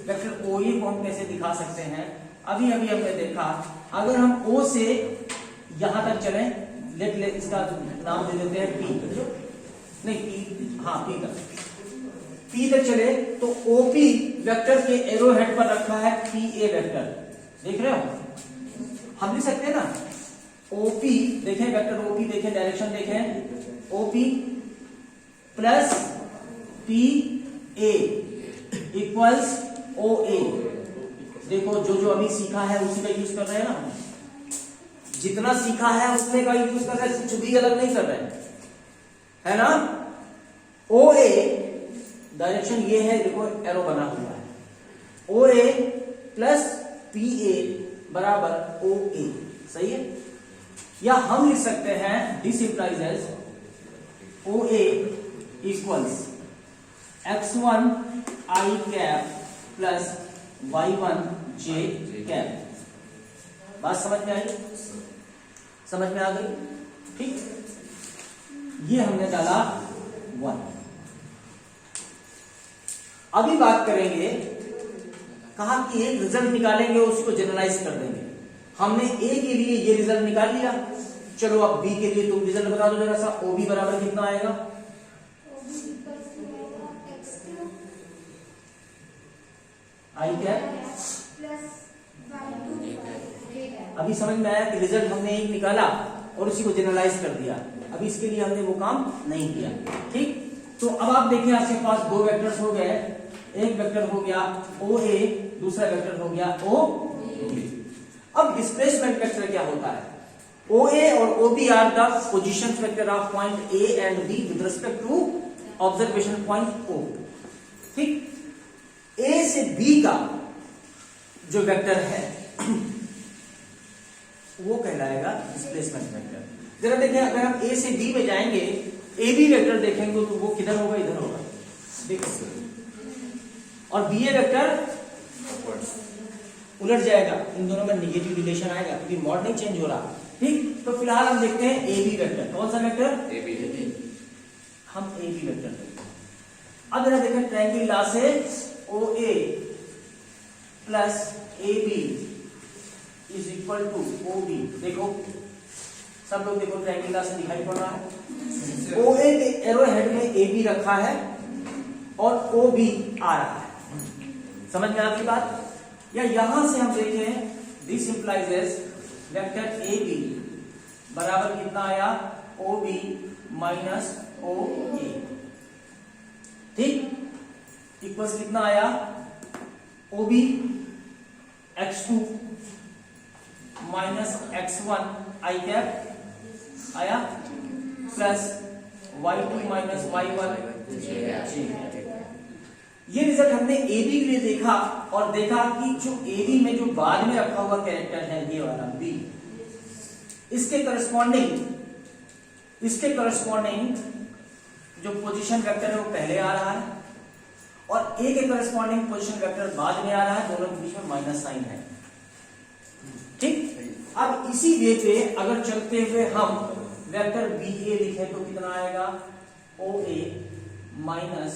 वेक्टर OA को हम कैसे दिखा सकते हैं। अभी हमने देखा, अगर हम O से यहां तक चले, ले इसका नाम दे देते हैं P, नहीं P, हाँ P तक चले तो OP वेक्टर के एरो हेड पर रखा है PA वेक्टर, देख रहे हो? हम लिख सकते हैं ना OP, देखें वेक्टर OP, देखें डायरेक्शन, देखें OP plus PA equals OA। देखो जो अभी सीखा है उसी का यूज कर रहे हैं ना, जितना सीखा है उसमें का यूज कर रहे हैं, कुछ भी अलग नहीं कर रहे हैं, है ना। OA डायरेक्शन ये है, देखो एरो बना हुआ है, O A plus P A बराबर ओ ए, सही है। या हम लिख सकते हैं this implies as O A equals x1 I cap plus y1 j cap. बात समझ में आई? समझ में आ गई? ठीक, ये हमने डाला 1। अभी बात करेंगे, कहा कि एक रिजल्ट निकालेंगे उसको जनरलाइज कर देंगे। हमने ए के लिए ये रिजल्ट निकाल लिया, चलो अब बी के लिए तुम रिजल्ट बता दो जरा सा। ओ बी बराबर कितना आएगा? आई कैप। अभी समझ में आया कि रिजल्ट हमने एक निकाला और उसी को जनरलाइज कर दिया। अभी इसके लिए हमने वो काम नहीं किया, ठीक। तो अब आप देखिए आपके पास दो वेक्टर्स हो गए, एक वेक्टर हो गया ओ ए, दूसरा वेक्टर हो गया ओ बी। अब डिस्प्लेसमेंट वेक्टर क्या होता है? ओ ए और O B are the position vector of point A and B with respect to observation point O, ठीक। ए से बी का जो वेक्टर है वो कहलाएगा डिस्प्लेसमेंट वेक्टर। जरा देखिए, अगर हम ए से बी में जाएंगे, ए बी वेक्टर देखेंगे तो वो किधर होगा? इधर होगा, देखो। और बी ए वेक्टर उलट जाएगा, इन दोनों में निगेटिव रिलेशन आएगा क्योंकि मॉड नहीं चेंज हो रहा, ठीक। तो फिलहाल हम देखते हैं ए बी वेक्टर। कौन सा वेक्टर? A B. हम ए बी वेक्टर देखते हैं। अब जरा देखें, ट्रायंगल लॉ से O A plus A B is equal to O B. देखो सब लोग देखो, ट्रायंगल लॉ से दिखाई पड़ रहा है। ओ ए के एरो हेड में ए बी रखा है और ओ बी आ रहा है। समझ में आपकी बात? या यहां से हम देखें, this implies as vector A B बराबर कितना आया? ओ बी माइनस ओ ए, ठीक। इक्वल्स कितना आया? O B x2 minus x1 I cap आया plus y2 minus y1 j। ये रिजल्ट हमने ए बी के लिए देखा और देखा कि जो ए बी में जो बाद में रखा हुआ कैरेक्टर है ये वाला बी, इसके करस्पॉन्डिंग जो पोजीशन वेक्टर है वो पहले आ रहा है और ए के करस्पॉन्डिंग पोजीशन वेक्टर बाद में आ रहा है। दोनों के बीच में माइनस साइन है, ठीक। अब इसी वे पे अगर चलते हुए हम वेक्टर बी ए लिखे तो कितना आएगा? ओ ए माइनस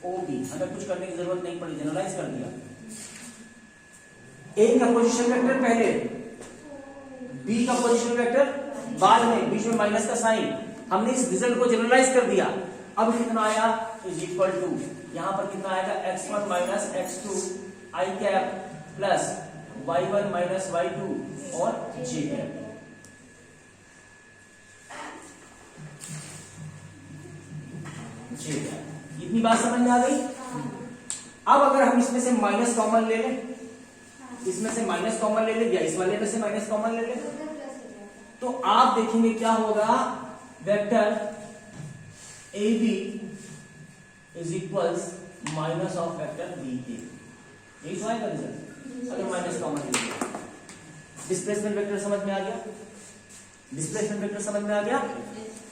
ओ बी। अगर कुछ करने की जरूरत नहीं पड़ी, जनरलाइज कर दिया। ए का पोजीशन वेक्टर पहले, बी का पोजीशन वेक्टर बाद में, बीच में माइनस का साइन। हमने इस रिजल्ट को जनरलाइज कर दिया। अब कितना आया? इज इक्वल टू, यहां पर कितना आएगा? x1 minus x2 i cap plus y1 minus y2 और j कैप। इतनी बात समझ में आ गई? अब अगर हम इसमें से माइनस कॉमन ले लें, इसमें से माइनस कॉमन ले लें या इस वाले में से माइनस कॉमन ले लें, तो आप देखेंगे क्या होगा? Vector A B is equals minus of vector B A. यही तो आएगा रिजल्ट अगर माइनस कॉमन ले लिया। डिस्प्लेसमेंट वेक्टर समझ में आ गया? डिस्प्लेसमेंट वेक्टर समझ में आ गया?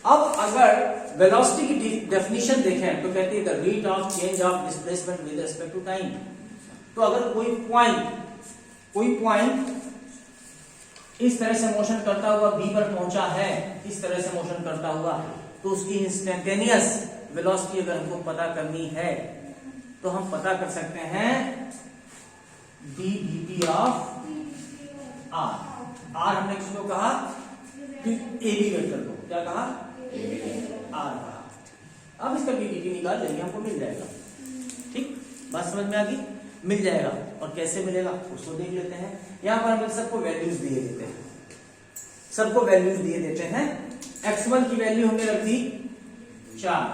अब अगर वेलोसिटी की डेफिनेशन देखें तो कहती है the rate of change of displacement with respect to time. तो अगर कोई पॉइंट इस तरह से मोशन करता हुआ बी पर पहुंचा है, इस तरह से मोशन करता हुआ, तो उसकी इंस्टेंटेनियस वेलोसिटी अगर हमको पता करनी है तो हम पता कर सकते हैं डी dt ऑफ आर। हमने किसको कहा? ए बी वेक्टर को। क्या कहा? आर कहा। अब इसका डी dt निकाल लेंगे, हमको मिल जाएगा, ठीक। बात समझ में आ गई? मिल जाएगा। और कैसे मिलेगा उसको देख लेते हैं। यहां पर हम सबको वैल्यूज दिए देते हैं, सबको वैल्यूज दिए देते हैं। x1 की वैल्यू हमने रख दी 4,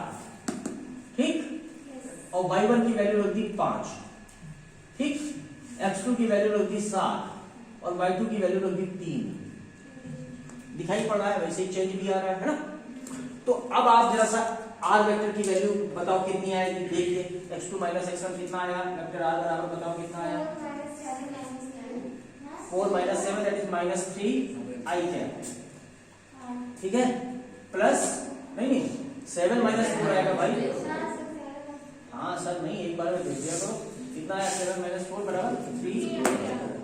ठीक। और y1 की वैल्यू रख दी 5, ठीक। x2 की वैल्यू रख दी 7 और y2 की वैल्यू रख दी 3। दिखाई पड़ रहा है? वैसे ही चेंज भी आ रहा है ना? तो अब आप जरा सा आर वेक्टर की वैल्यू बताओ कितनी आएगी, देखिए x2 माइनस x1 कितना आया, वेक्टर आर बराबर बताओ कितना आया, 4 minus 7 that is minus 3 I cap, ठीक है, प्लस नहीं 7 माइनस 4 आएगा भाई, हाँ सर नहीं एक बार में देख लिया करो, कितना आया 7 माइनस 4 बराबर 3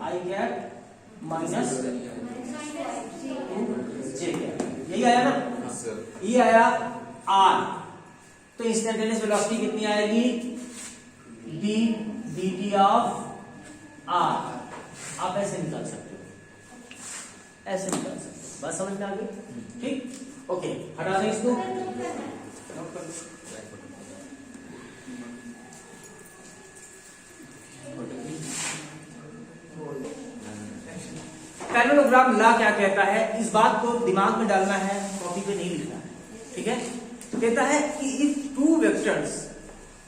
आई कैप माइनस 2 जे कैप, यही आया ना, ये आया आर, तो इंस्टेंटेनियस वेलोसिटी कितनी आएगी, d dt ऑफ आर, आप ऐसे निकाल सकते हो, ऐसे निकाल सकते हो, बात समझ में आ गई, ठीक, ओके, हटा दें इसको, पैरेललोग्राम लॉ क्या कहता है, इस बात को दिमाग में डालना है, कॉपी पे नहीं लिखना है, ठीक है, तो कहता है कि if two vectors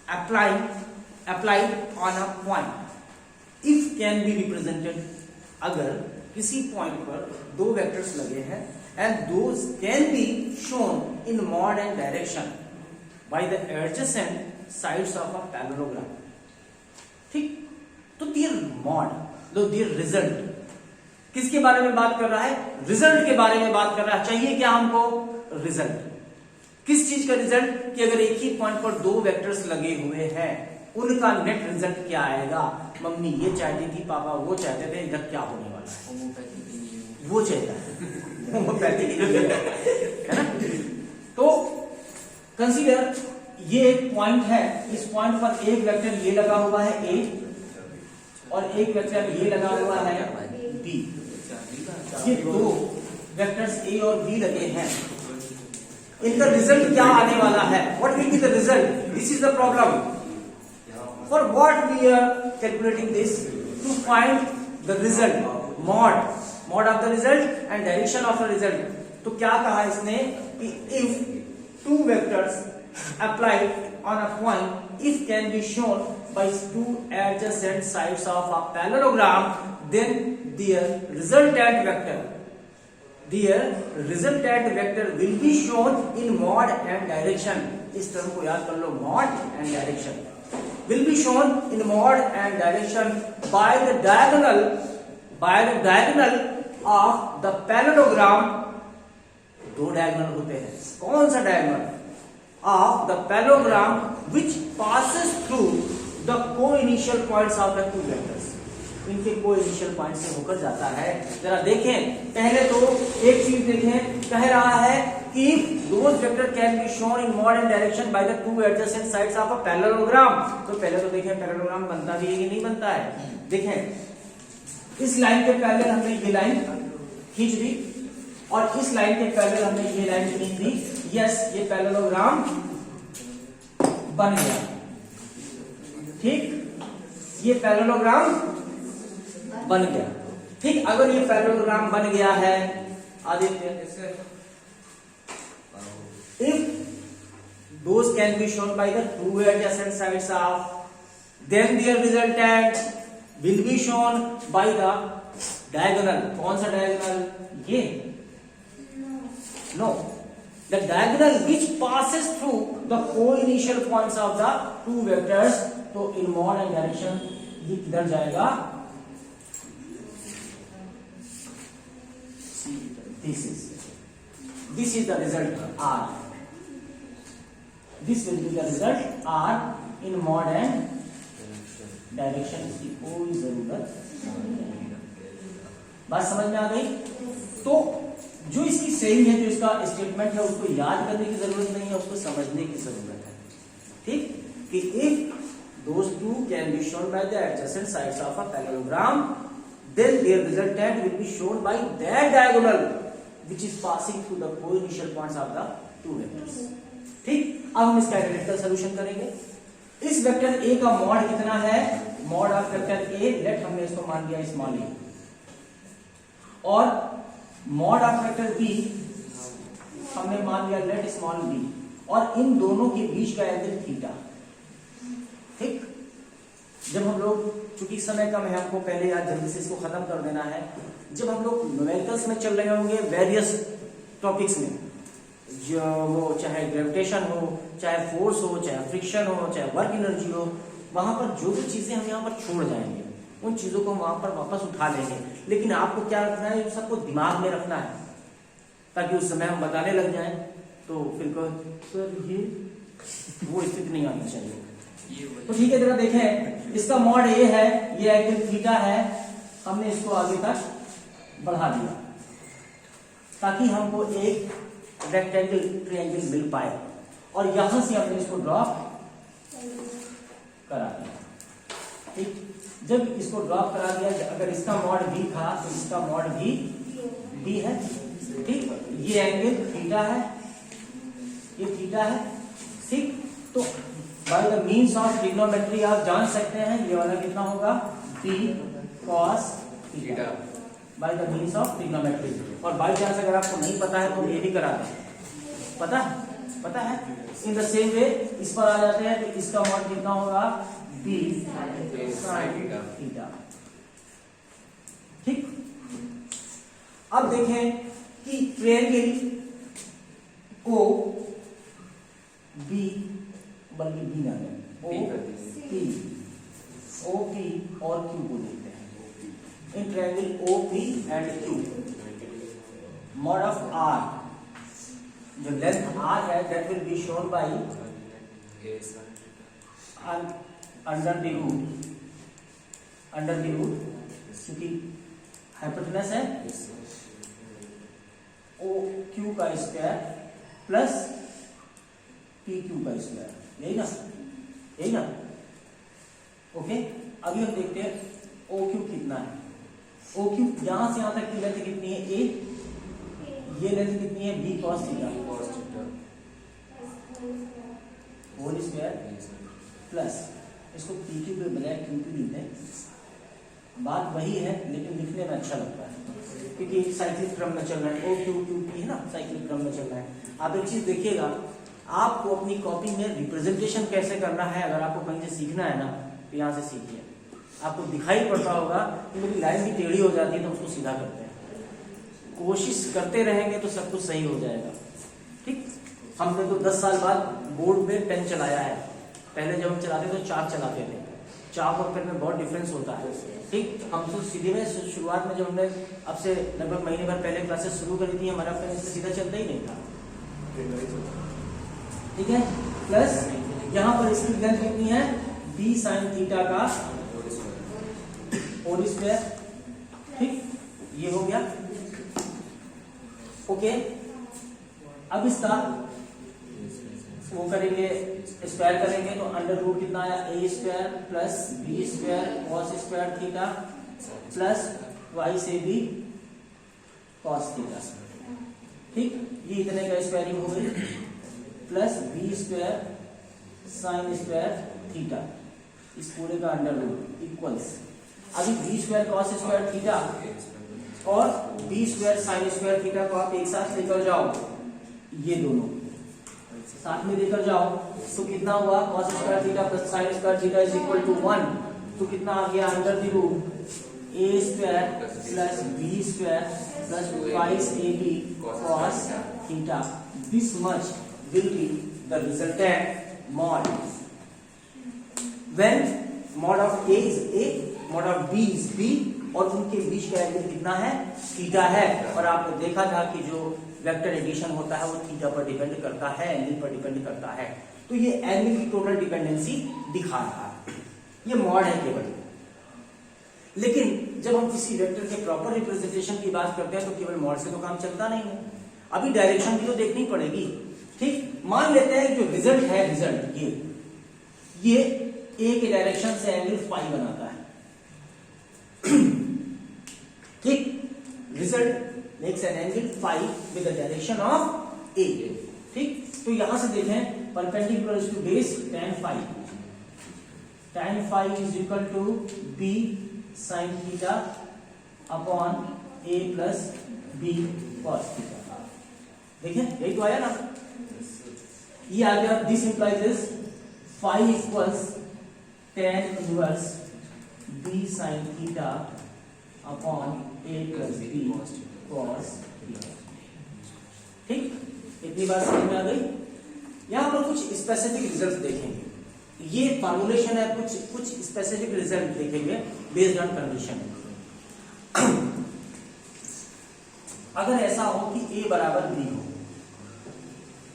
applied on a point if can be represented, अगर किसी पॉइंट पर दो वेक्टर्स लगे हैं and those can be shown in mod and direction by the adjacent sides of a parallelogram, ठीक, तो दियर मॉड, दो दियर रिजल्ट, किसके बारे में बात कर रहा है, रिजल्ट के बारे में बात कर रहा है, चाहिए क्या हमको, रिजल्ट, किस चीज का रिजल्ट, कि अगर एक ही पॉइंट पर दो वेक्टर्स लगे हुए हैं उनका नेट रिजल्ट क्या आएगा, मम्मी ये चाहती थी, पापा वो चाहते थे, इधर क्या होने वाला है, वो चाहता है होम्योपैथी है ना, तो कंसीडर ये एक पॉइंट है, इस पॉइंट पर एक वेक्टर ये लगा हुआ है ए और एक वेक्टर ये लगा हुआ है बी, ये दो वेक्टर्स ए और बी लगे हैं, इनका रिजल्ट क्या आने वाला है, what will be the result, this is the problem, for what we are calculating this, to find the result, mod of the result and direction of the result, तो क्या कहा इसने कि if two vectors applied on a point if can be shown by two adjacent sides of a parallelogram, then their resultant vector will be shown in mod and direction, इस term को याद कर लो, mod and direction will be shown in mod and direction by the diagonal of the parallelogram, दो diagonal होते हैं, कौन सा diagonal, of the parallelogram which passes through the co-initial points of the two vectors, इनके कोई initial point से होकर जाता है, जरा देखें, पहले तो एक चीज देखें, कह रहा है कि those vector can be shown in mod and direction by the two adjacent sides of a parallelogram, तो पहले तो देखें पैरेललोग्राम बनता भी है कि नहीं बनता है, देखें इस लाइन के पैरेलल हमने ये लाइन खींच दी और इस लाइन के पैरेलल हमने ये लाइन खींच दी, यस ये पैरेललोग्राम बन गया, ठीक, ये पैरेललोग्राम बन गया, ठीक, अगर ये पैरेललोग्राम बन गया है Aditya, if those can be shown by the two adjacent sides of, then their resultant will be shown by the diagonal, कौन सा diagonal, ये no, the diagonal which passes through the co-initial points of the two vectors, तो in mod and direction ये किधर जाएगा, this is the result R, this will be the result R in mod and direction, इसकी कोई जरूरत नहीं, बात समझ में आ गई, तो जो इसकी सही है, जो इसका स्टेटमेंट है उसको याद करने की जरूरत नहीं है, उसको समझने की जरूरत है, ठीक, कि if those two can be shown by the adjacent sides of a parallelogram, then their resultant will be shown by that diagonal which is passing through the co-initial points of the two vectors, ठीक, अब हम इसका identical solution करेंगे, इस vector A का mod कितना है, mod of vector A, let हमने इसको मान लिया स्मॉल ए, और मॉड ऑफ वेक्टर बी हमने मान लिया लेट स्मॉल बी, और इन दोनों के बीच का एंगल थीटा, ठीक, जब हम लोग, चूंकि समय कम है, हमको पहले याद जल्दी से इसको खत्म कर देना है, जब हम लोग न्यूमेरिकल्स में चल रहे होंगे वेरियस टॉपिक्स में, जो वो चाहे ग्रेविटेशन हो चाहे फोर्स हो, चाहे फ्रिक्शन हो, चाहे वर्क एनर्जी हो, वहां पर जो भी चीजें हम यहाँ पर छोड़ जाएंगे उन चीजों को वहां पर वापस उठा लेंगे। लेकिन आपको क्या रखना है, सबको दिमाग में रखना है, ताकि उस समय हम बताने लग जाएं तो फिर सर ये वो स्थिति नहीं आनी चाहिए। तो ठीक है, जरा देखें, इसका मॉड ए है, ये एंगल थीटा है, हमने इसको आगे तक बढ़ा दिया ताकि हमको एक रेक्टेंगल ट्रायंगल मिल पाए, और यहां से हमने इसको ड्रॉप करा दिया। ठीक, जब इसको ड्रॉप करा दिया, अगर इसका मॉड बी था तो इसका मॉड भी बी है। ठीक, ये एंगल थीटा है, ये थीटा है। ठीक, तो by the means of trigonometry आप जान सकते हैं ये वाला कितना होगा, B cos theta, by the means of trigonometry. और बाय चांस अगर आपको नहीं पता है तो ये भी करा दें, पता है। इन द सेम वे इस पर आ जाते हैं तो इसका मॉड कितना होगा, बी साइन थीटा। ठीक, अब देखें कि ट्रायंगल को बी, बल्कि बी ना लें, ओ पी और क्यू को देखते हैं। In triangle O P and Q, mod of R, जो लेंथ आर है that will be shown by under the root, क्योंकि हाइपोटेनस है ओ क्यू का स्क्वायर प्लस पी क्यू का स्क्वायर, यही ना। ओके, अभी हम देखते हैं ओ क्यू कितना है। ओ क्यू यहां से यहां तक की लेंथ कितनी है, ए, ये लेंथ कितनी है, B cos theta whole square plus, इसको पी क्यू के बजाय क्यू क्यू लिखते हैं। बात वही है लेकिन लिखने में अच्छा लगता है क्योंकि साइक्लिक क्रम में चल रहा है, ओ क्यू क्यू पी है ना, साइक्लिक क्रम में चल रहा है। आप एक चीज देखिएगा, आपको अपनी कॉपी में रिप्रेजेंटेशन कैसे करना है, अगर आपको कहीं से सीखना है ना तो यहाँ से सीखिए। आपको दिखाई पड़ता होगा कि मेरी लाइन भी टेढ़ी हो जाती है तो उसको सीधा करते हैं। कोशिश करते रहेंगे तो सब कुछ सही हो जाएगा। ठीक, हमने तो 10 साल बाद बोर्ड पे पेन चलाया है, पहले जब हम चलाते तो चाक चलाते थे, चाक और पेन में बहुत डिफरेंस होता है। ठीक, हम तो सीधे में शुरुआत में जब हमने अब से लगभग महीने भर पहले क्लासेस शुरू करी थी, हमारा पेन इससे सीधा चलता ही नहीं था। ठीक है, प्लस यहां पर इसकी लेंथ कितनी है, बी साइन थीटा का होल स्क्वायर। ठीक, ये हो गया। ओके, अब इसका वो करेंगे, स्क्वायर करेंगे तो अंडर रूट कितना आया, A square plus B square cos square theta plus वाई से बी कॉस थीटा। ठीक, ये इतने का स्क्वायरिंग हो गई, plus B square sine square theta, इस पूरे का अंडर रूट इक्वल्स, अभी B square cos square theta और B square sine square theta को आप एक साथ लेकर जाओ, ये दोनों साथ में लेकर जाओ तो कितना हुआ, cos square theta plus sine square theta is equal to 1, तो कितना आ गया, under the root A square plus B square plus twice A B cos theta. This much will be the resultant mod when mod of A is A, mod of B is B, और उनके बीच का angle कितना है, theta है। और आपने देखा था कि जो वेक्टर एडिशन होता है वो थीटा पर डिपेंड करता है, एंगल पर डिपेंड करता है। तो ये एंगल की टोटल डिपेंडेंसी दिखा रहा है, ये मॉड है केवल। लेकिन जब हम किसी वेक्टर के प्रॉपर रिप्रेजेंटेशन की बात करते हैं तो केवल मॉड से तो काम चलता नहीं है, अभी डायरेक्शन भी तो देखनी पड़ेगी। ठीक, मान लेते हैं जो रिजल्ट है, रिजल्ट ये ए के डायरेक्शन से एंगल फाई बनाता है। ठीक, result makes an angle phi with the direction of A. ठीक, तो यहां से देखें, perpendicular to base tan phi is equal to B sine theta upon A plus B cos theta. देखिए यही तो आया ना, ये आ गया। This implies phi equals tan inverse B sine theta upon A plus B cos theta. ठीक, इतनी बात समझ में आ गई। यहाँ पर कुछ स्पेसिफिक रिजल्ट देखेंगे, ये फॉर्मुलेशन है, कुछ स्पेसिफिक रिजल्ट देखेंगे बेस्ड ऑन कंडीशन। अगर ऐसा हो कि a बराबर b हो,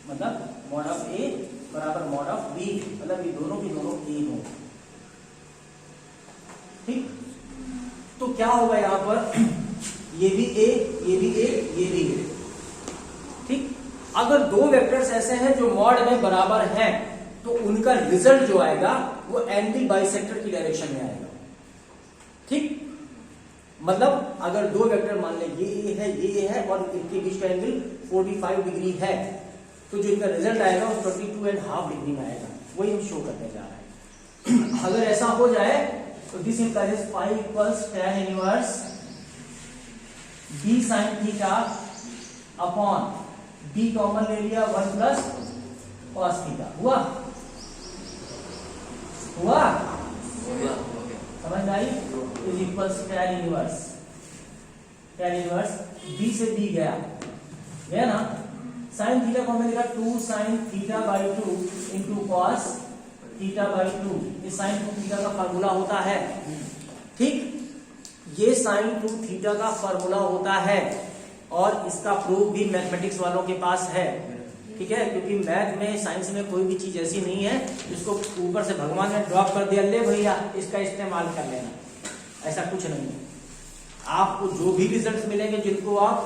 मतलब मॉड ऑफ a बराबर मॉड ऑफ b, मतलब ये दोनों की दोनों a हो, ठीक, तो क्या होगा यहाँ पर, ये भी a, ये भी a, ये भी a, ठीक। अगर दो वेक्टर्स ऐसे हैं जो मॉड में बराबर हैं, तो उनका रिजल्ट जो आएगा वो एंगल बाइसेक्टर की डायरेक्शन में आएगा, ठीक। मतलब अगर दो वेक्टर मान ले ये है, ये है, और इनके बीच का एंगल 45 डिग्री है, तो जो इनका रिजल्ट आएगा वो 22.5 डिग्री में आएगा, वही हम शो करने जा रहे हैं। अगर ऐसा हो जाए तो this implies phi equals tan inverse b sin theta upon b common ले लिया 1 प्लस cos थीटा, हुआ समझ आई, is equals tan inverse b से b गया ना, sin थीटा को हमने लिखा 2 sin theta by 2 into cos theta by 2, ये sin 2 थीटा का फार्मूला होता है, ठीक। ये sin 2 थीटा का फार्मूला होता है और इसका प्रूफ भी मैथमेटिक्स वालों के पास है, ठीक है, क्योंकि मैथ में, साइंस में कोई भी चीज ऐसी नहीं है जिसको ऊपर से भगवान ने ड्रॉप कर दिया, ले भैया इसका इस्तेमाल कर लेना, ऐसा कुछ नहीं है। आपको जो भी रिजल्ट मिलेंगे जिनको आप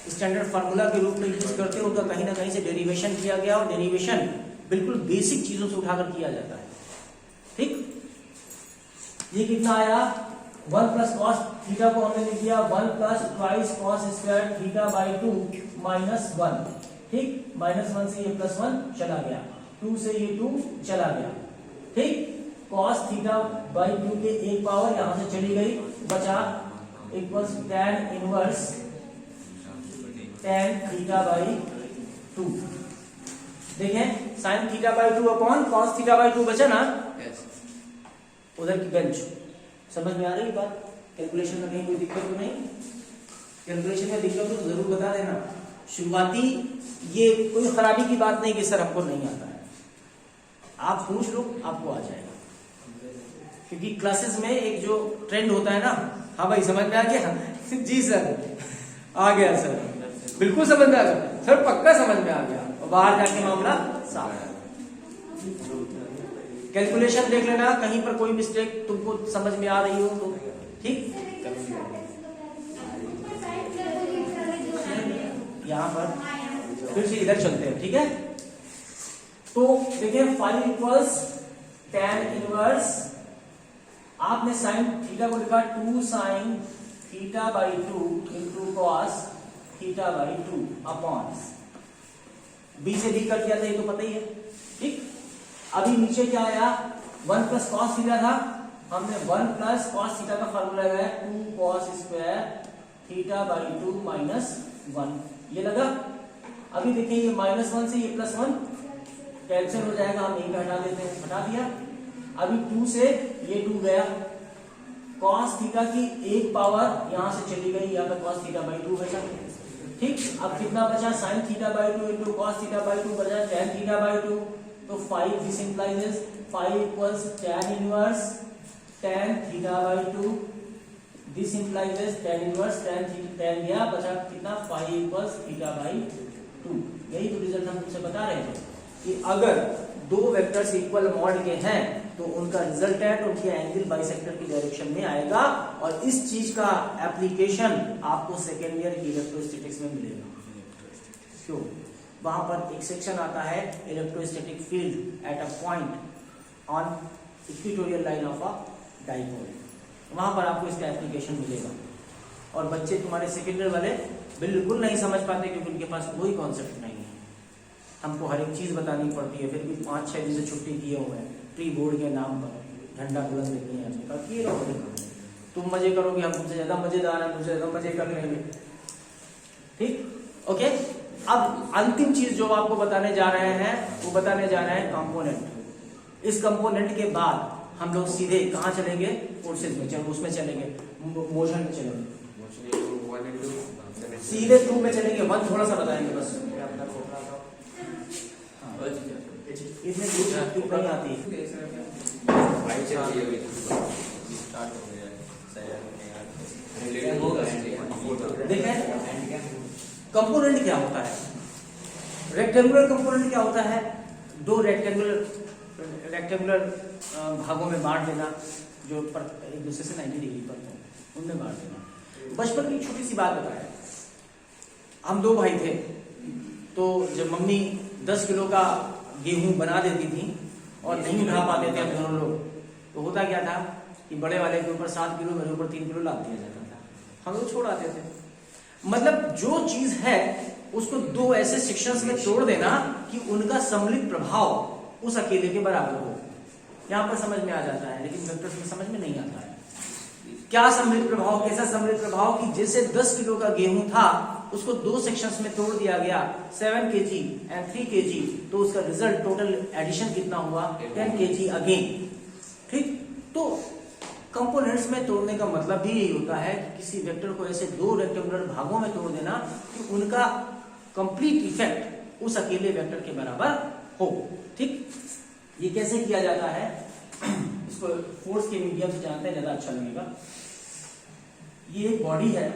स्टैंडर्ड फार्मूला के रूप में यूज करते हो, उनका कहीं ना कहीं से डेरिवेशन किया गया, और डेरिवेशन बिल्कुल बेसिक चीजों से उठाकर किया जाता है, ठीक। ये कितना आया, 1 प्लस कॉस थीटा को हमने लिख दिया 1 plus twice cos square theta by 2 minus 1, ठीक, -1 से ये +1 चला गया, 2 से ये 2 चला गया, ठीक। कॉस थीटा बाई 2 के एक पावर यहां से चली गई, बचा equals tan inverse tan theta by 2। देखें sin theta by 2 upon cos theta by 2 बचा ना, उधर की बेंच, समझ में आ रही बात, कैलकुलेशन में कहीं कोई दिक्कत तो नहीं, कैलकुलेशन में दिक्कत हो तो जरूर बता देना। शुरुआती ये कोई खराबी की बात नहीं कि सर हमको नहीं आता है, आप पूछ लो आपको आ जाएगा, क्योंकि क्लासेस में एक जो ट्रेंड होता है ना, हाँ भाई समझ में आ गया जी सर आ गया सर, बिल्कुल समझ में आ गया सर, पक्का समझ में आ गया, और बाहर जाके मामला साफ है। कैलकुलेशन देख लेना, कहीं पर कोई मिस्टेक तुमको समझ में आ रही हो तो, ठीक। यहाँ पर फिर से इधर चलते हैं, ठीक है। तो देखिए फाई इक्वल्स tan इनवर्स, आपने साइन थीटा को लिखा 2 sin theta by 2 into cos theta by 2 upon b से b कट दिया था, ये तो पता ही है, ठीक। अभी नीचे क्या आया, 1 प्लस कॉस थीटा था, हमने 1 प्लस कॉस थीटा का फार्मूला लगाया 2 cos square theta by 2 minus 1, ये लगा। अभी देखिए ये -1 से ये +1 कैंसिल हो जाएगा, हम यही हटा देते हैं, हटा दिया। अभी 2 से ये 2 गया, कॉस थीटा की एक पावर यहां से चली गई, यहाँ पर कॉस थीटा बाई 2 बचा, ठीक। अब कितना बचा, sine theta by 2 into cos theta by 2 बचा tan थीटा बाई 2, तो 5 this implies 5 equals tan inverse tan theta by 2, this implies tan inverse tan गया, बचा कितना 5 इक्वल्स थीटा बाई 2। यही तो रिजल्ट हम तुमसे बता रहे थे कि अगर दो वेक्टर्स इक्वल मॉड के हैं तो उनका रिजल्टेंट उनके एंगल बाइसेक्टर की डायरेक्शन में आएगा, और इस चीज का एप्लीकेशन आपको सेकेंड ईयर इलेक्ट्रोस्टैटिक्स में मिलेगा। क्यों, वहां पर एक सेक्शन आता है electrostatic field at a point on equatorial line of a dipole, वहां पर आपको इसका एप्लीकेशन मिलेगा। और बच्चे तुम्हारे सेकेंड ईयर वाले बिल्कुल नहीं समझ पाते क्योंकि उनके पास कोई कॉन्सेप्ट नहीं है, हमको हर एक चीज बतानी पड़ती है, फिर भी 5-6 दिन से छुट्टी किए हुए हैं प्री बोर्ड के नाम पर, झंडा बुलंद किए हैं, तुम मजे करोगे, हम तुमसे ज्यादा मजेदार हैं, तुमसे ज्यादा मजे कर लेंगे, ठीक, ओके। अब अंतिम चीज जो आपको बताने जा रहे हैं वो बताने जा रहे हैं कंपोनेंट। इस कंपोनेंट के बाद हम लोग सीधे कहाँ चलेंगे, फोर्सेज में, उसमें चलेंगे, मोशन में चलेंगे, सीधे 2 में चलेंगे, 1 थोड़ा सा बताएंगे बस। इसमें दूर टिक नहीं आती। देखें कंपोनेंट क्या होता है, रेक्टेंगुलर कंपोनेंट क्या होता है, दो रेक्टेंगुलर भागों में बांट देना जो एक दूसरे से 90 डिग्री पर हो, उनमें बांट देना। बचपन की छोटी सी बात बताए, हम दो भाई थे, तो जब मम्मी 10 किलो का गेहूं बना देती थी और नहीं उठा पाते थे हम दोनों लोग, तो होता क्या था कि बड़े वाले के ऊपर 7 किलो, मेरे ऊपर 3 किलो लाद दिया जाता था, हम लोग छोड़ आते थे। मतलब जो चीज है उसको दो ऐसे सेक्शंस में तोड़ देना कि उनका सम्मिलित प्रभाव उस अकेले के बराबर हो, यहां पर समझ में आ जाता है, लेकिन वेक्टर्स में समझ में नहीं आता है। क्या सम्मिलित प्रभाव, कैसा सम्मिलित प्रभाव कि जैसे 10 किलो का गेहूं था उसको दो सेक्शंस में तोड़ दिया गया, 7 kg एंड 3 kg, तो उसका रिजल्ट टोटल एडिशन कितना हुआ, 10 kg अगेन। ठीक, तो कंपोनेंट्स में तोड़ने का मतलब भी यही होता है कि किसी वेक्टर को ऐसे दो रेक्टेंगुलर भागों में तोड़ देना कि उनका कंप्लीट इफेक्ट उस अकेले वेक्टर के बराबर हो। ठीक, ये कैसे किया जाता है, इसको फोर्स के मीडियम से जानते हैं, ज्यादा अच्छा लगेगा। ये एक बॉडी है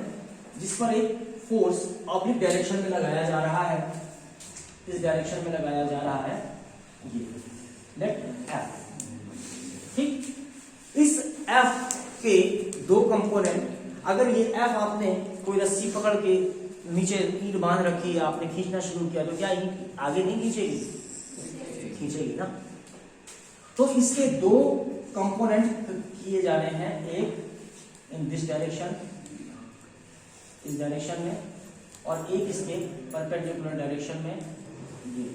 जिस पर एक फोर्स ऑब्लिक डायरेक्शन में लगाया जा रहा है, इस डायरेक्शन में लगाया जा रहा है, ये लेट एफ। ठीक, इस एफ के दो कंपोनेंट, अगर ये एफ आपने कोई रस्सी पकड़ के नीचे ईंट बांध रखी है, आपने खींचना शुरू किया, तो क्या ईंट आगे नहीं खींचेगी, खींचेगी ना। तो इसके दो कंपोनेंट किए जा रहे हैं, एक इन दिस डायरेक्शन, इस डायरेक्शन में, और एक इसके परपेंडिकुलर डायरेक्शन में, ये।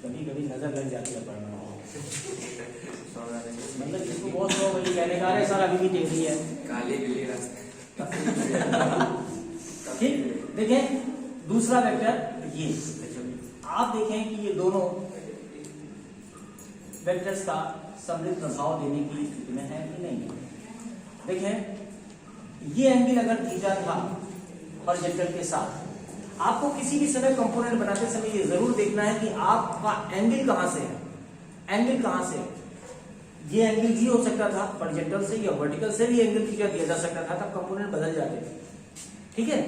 कभी कभी नजर लग जाती है पढ़ने में, मतलब जिसको बहुत शौक है कहने का है सर अभी भी टेढ़ी है, काले बिल्ली रास्ते। ठीक, देखें दूसरा वेक्टर ये, आप देखें कि ये दोनों वेक्टर्स का सम्मिलित प्रभाव देने की स्थिति में है कि नहीं। देखें ये एंगल अगर थीटा था हॉरिजॉन्टल के साथ, आपको किसी भी समय कंपोनेंट बनाते समय ये जरूर देखना है कि आपका एंगल कहां से है, एंगल कहां से है। ये एंगल भी हो सकता था हॉरिजॉन्टल से, या वर्टिकल से भी एंगल थीटा दिया जा सकता था, तब कंपोनेंट बदल जाते थे। ठीक है,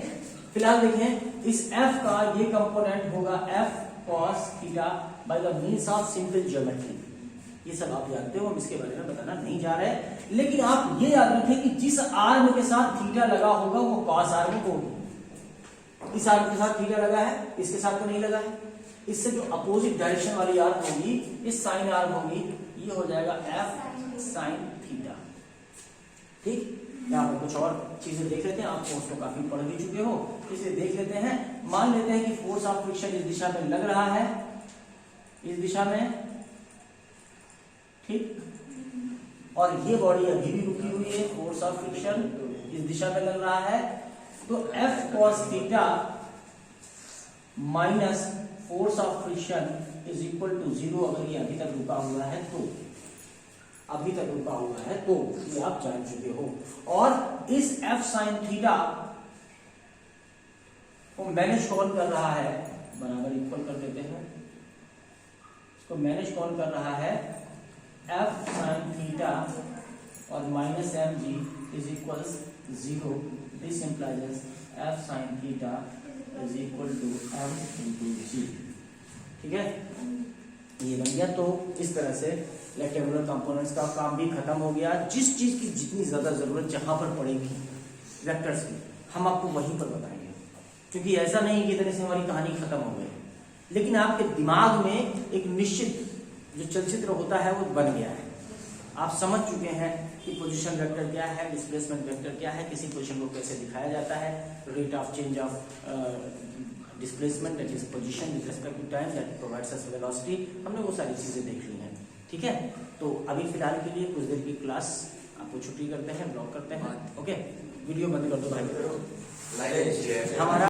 फिलहाल देखें इस f का ये कंपोनेंट होगा f cos theta by the means of simple geometry. ये सब आप जानते हो, हम इसके बारे में बताना नहीं जा रहे, लेकिन आप ये याद रखें कि जिस आर्म के साथ थीटा लगा होगा वो कॉस आर्म होगी। इस आर्म के साथ थीटा लगा है, इसके साथ तो नहीं लगा है, इससे जो अपोजिट डायरेक्शन वाली आर्म होगी, इस साइन आर्म होगी, ये हो जाएगा f साइन थीटा। ठीक, यहाँ पर कुछ और चीजें देख लेते हैं, आप फोर्स को काफी पढ़ भी चुके हो, इसलिए देख लेते हैं। मान लेते हैं कि फोर्स ऑफ फ्रिक्शन इस दिशा में लग रहा है, इस दिशा में, ठीक, और ये बॉडी अभी भी रुकी हुई है, फोर्स ऑफ फ्रिक्शन इस दिशा में लग रहा है, तो f cos theta minus force of friction is equal to 0 अगर ये अभी तक रुका हुआ है तो, अभी तक रुका हुआ है तो, ये आप जान चुके हो। और इस f साइन थीटा को मैनेज कौन कर रहा है, बराबर इक्वल कर देते हैं, इसको मैनेज कौन कर रहा है, f साइन थीटा और minus mg is equal 0। This implies f sine theta is equal to m into g। ठीक है, ये बन गया। तो इस तरह से रेक्टेंगुलर कंपोनेंट्स का काम भी खत्म हो गया। जिस चीज की जितनी ज्यादा जरूरत जहां पर पड़ेगी वेक्टर्स की, हम आपको वहीं पर बताएंगे, क्योंकि ऐसा नहीं कि इतने से हमारी कहानी खत्म हो गई, लेकिन आपके दिमाग में एक निश्चित जो चलचित्र होता है वो बन गया है। आप समझ चुके हैं कि पोजीशन वेक्टर क्या है, डिस्प्लेसमेंट वेक्टर क्या है, किसी पोजीशन को कैसे दिखाया जाता है, rate of change of displacement that is position with respect to time that provides us velocity, हमने वो सारी चीजें देख ली हैं। ठीक है, तो अभी फिलहाल के लिए कुछ देर की क्लास आपको छुट्टी करते हैं, ब्लॉक करते हैं। ओके, वीडियो बंद कर दो भाई। लाइक हमारा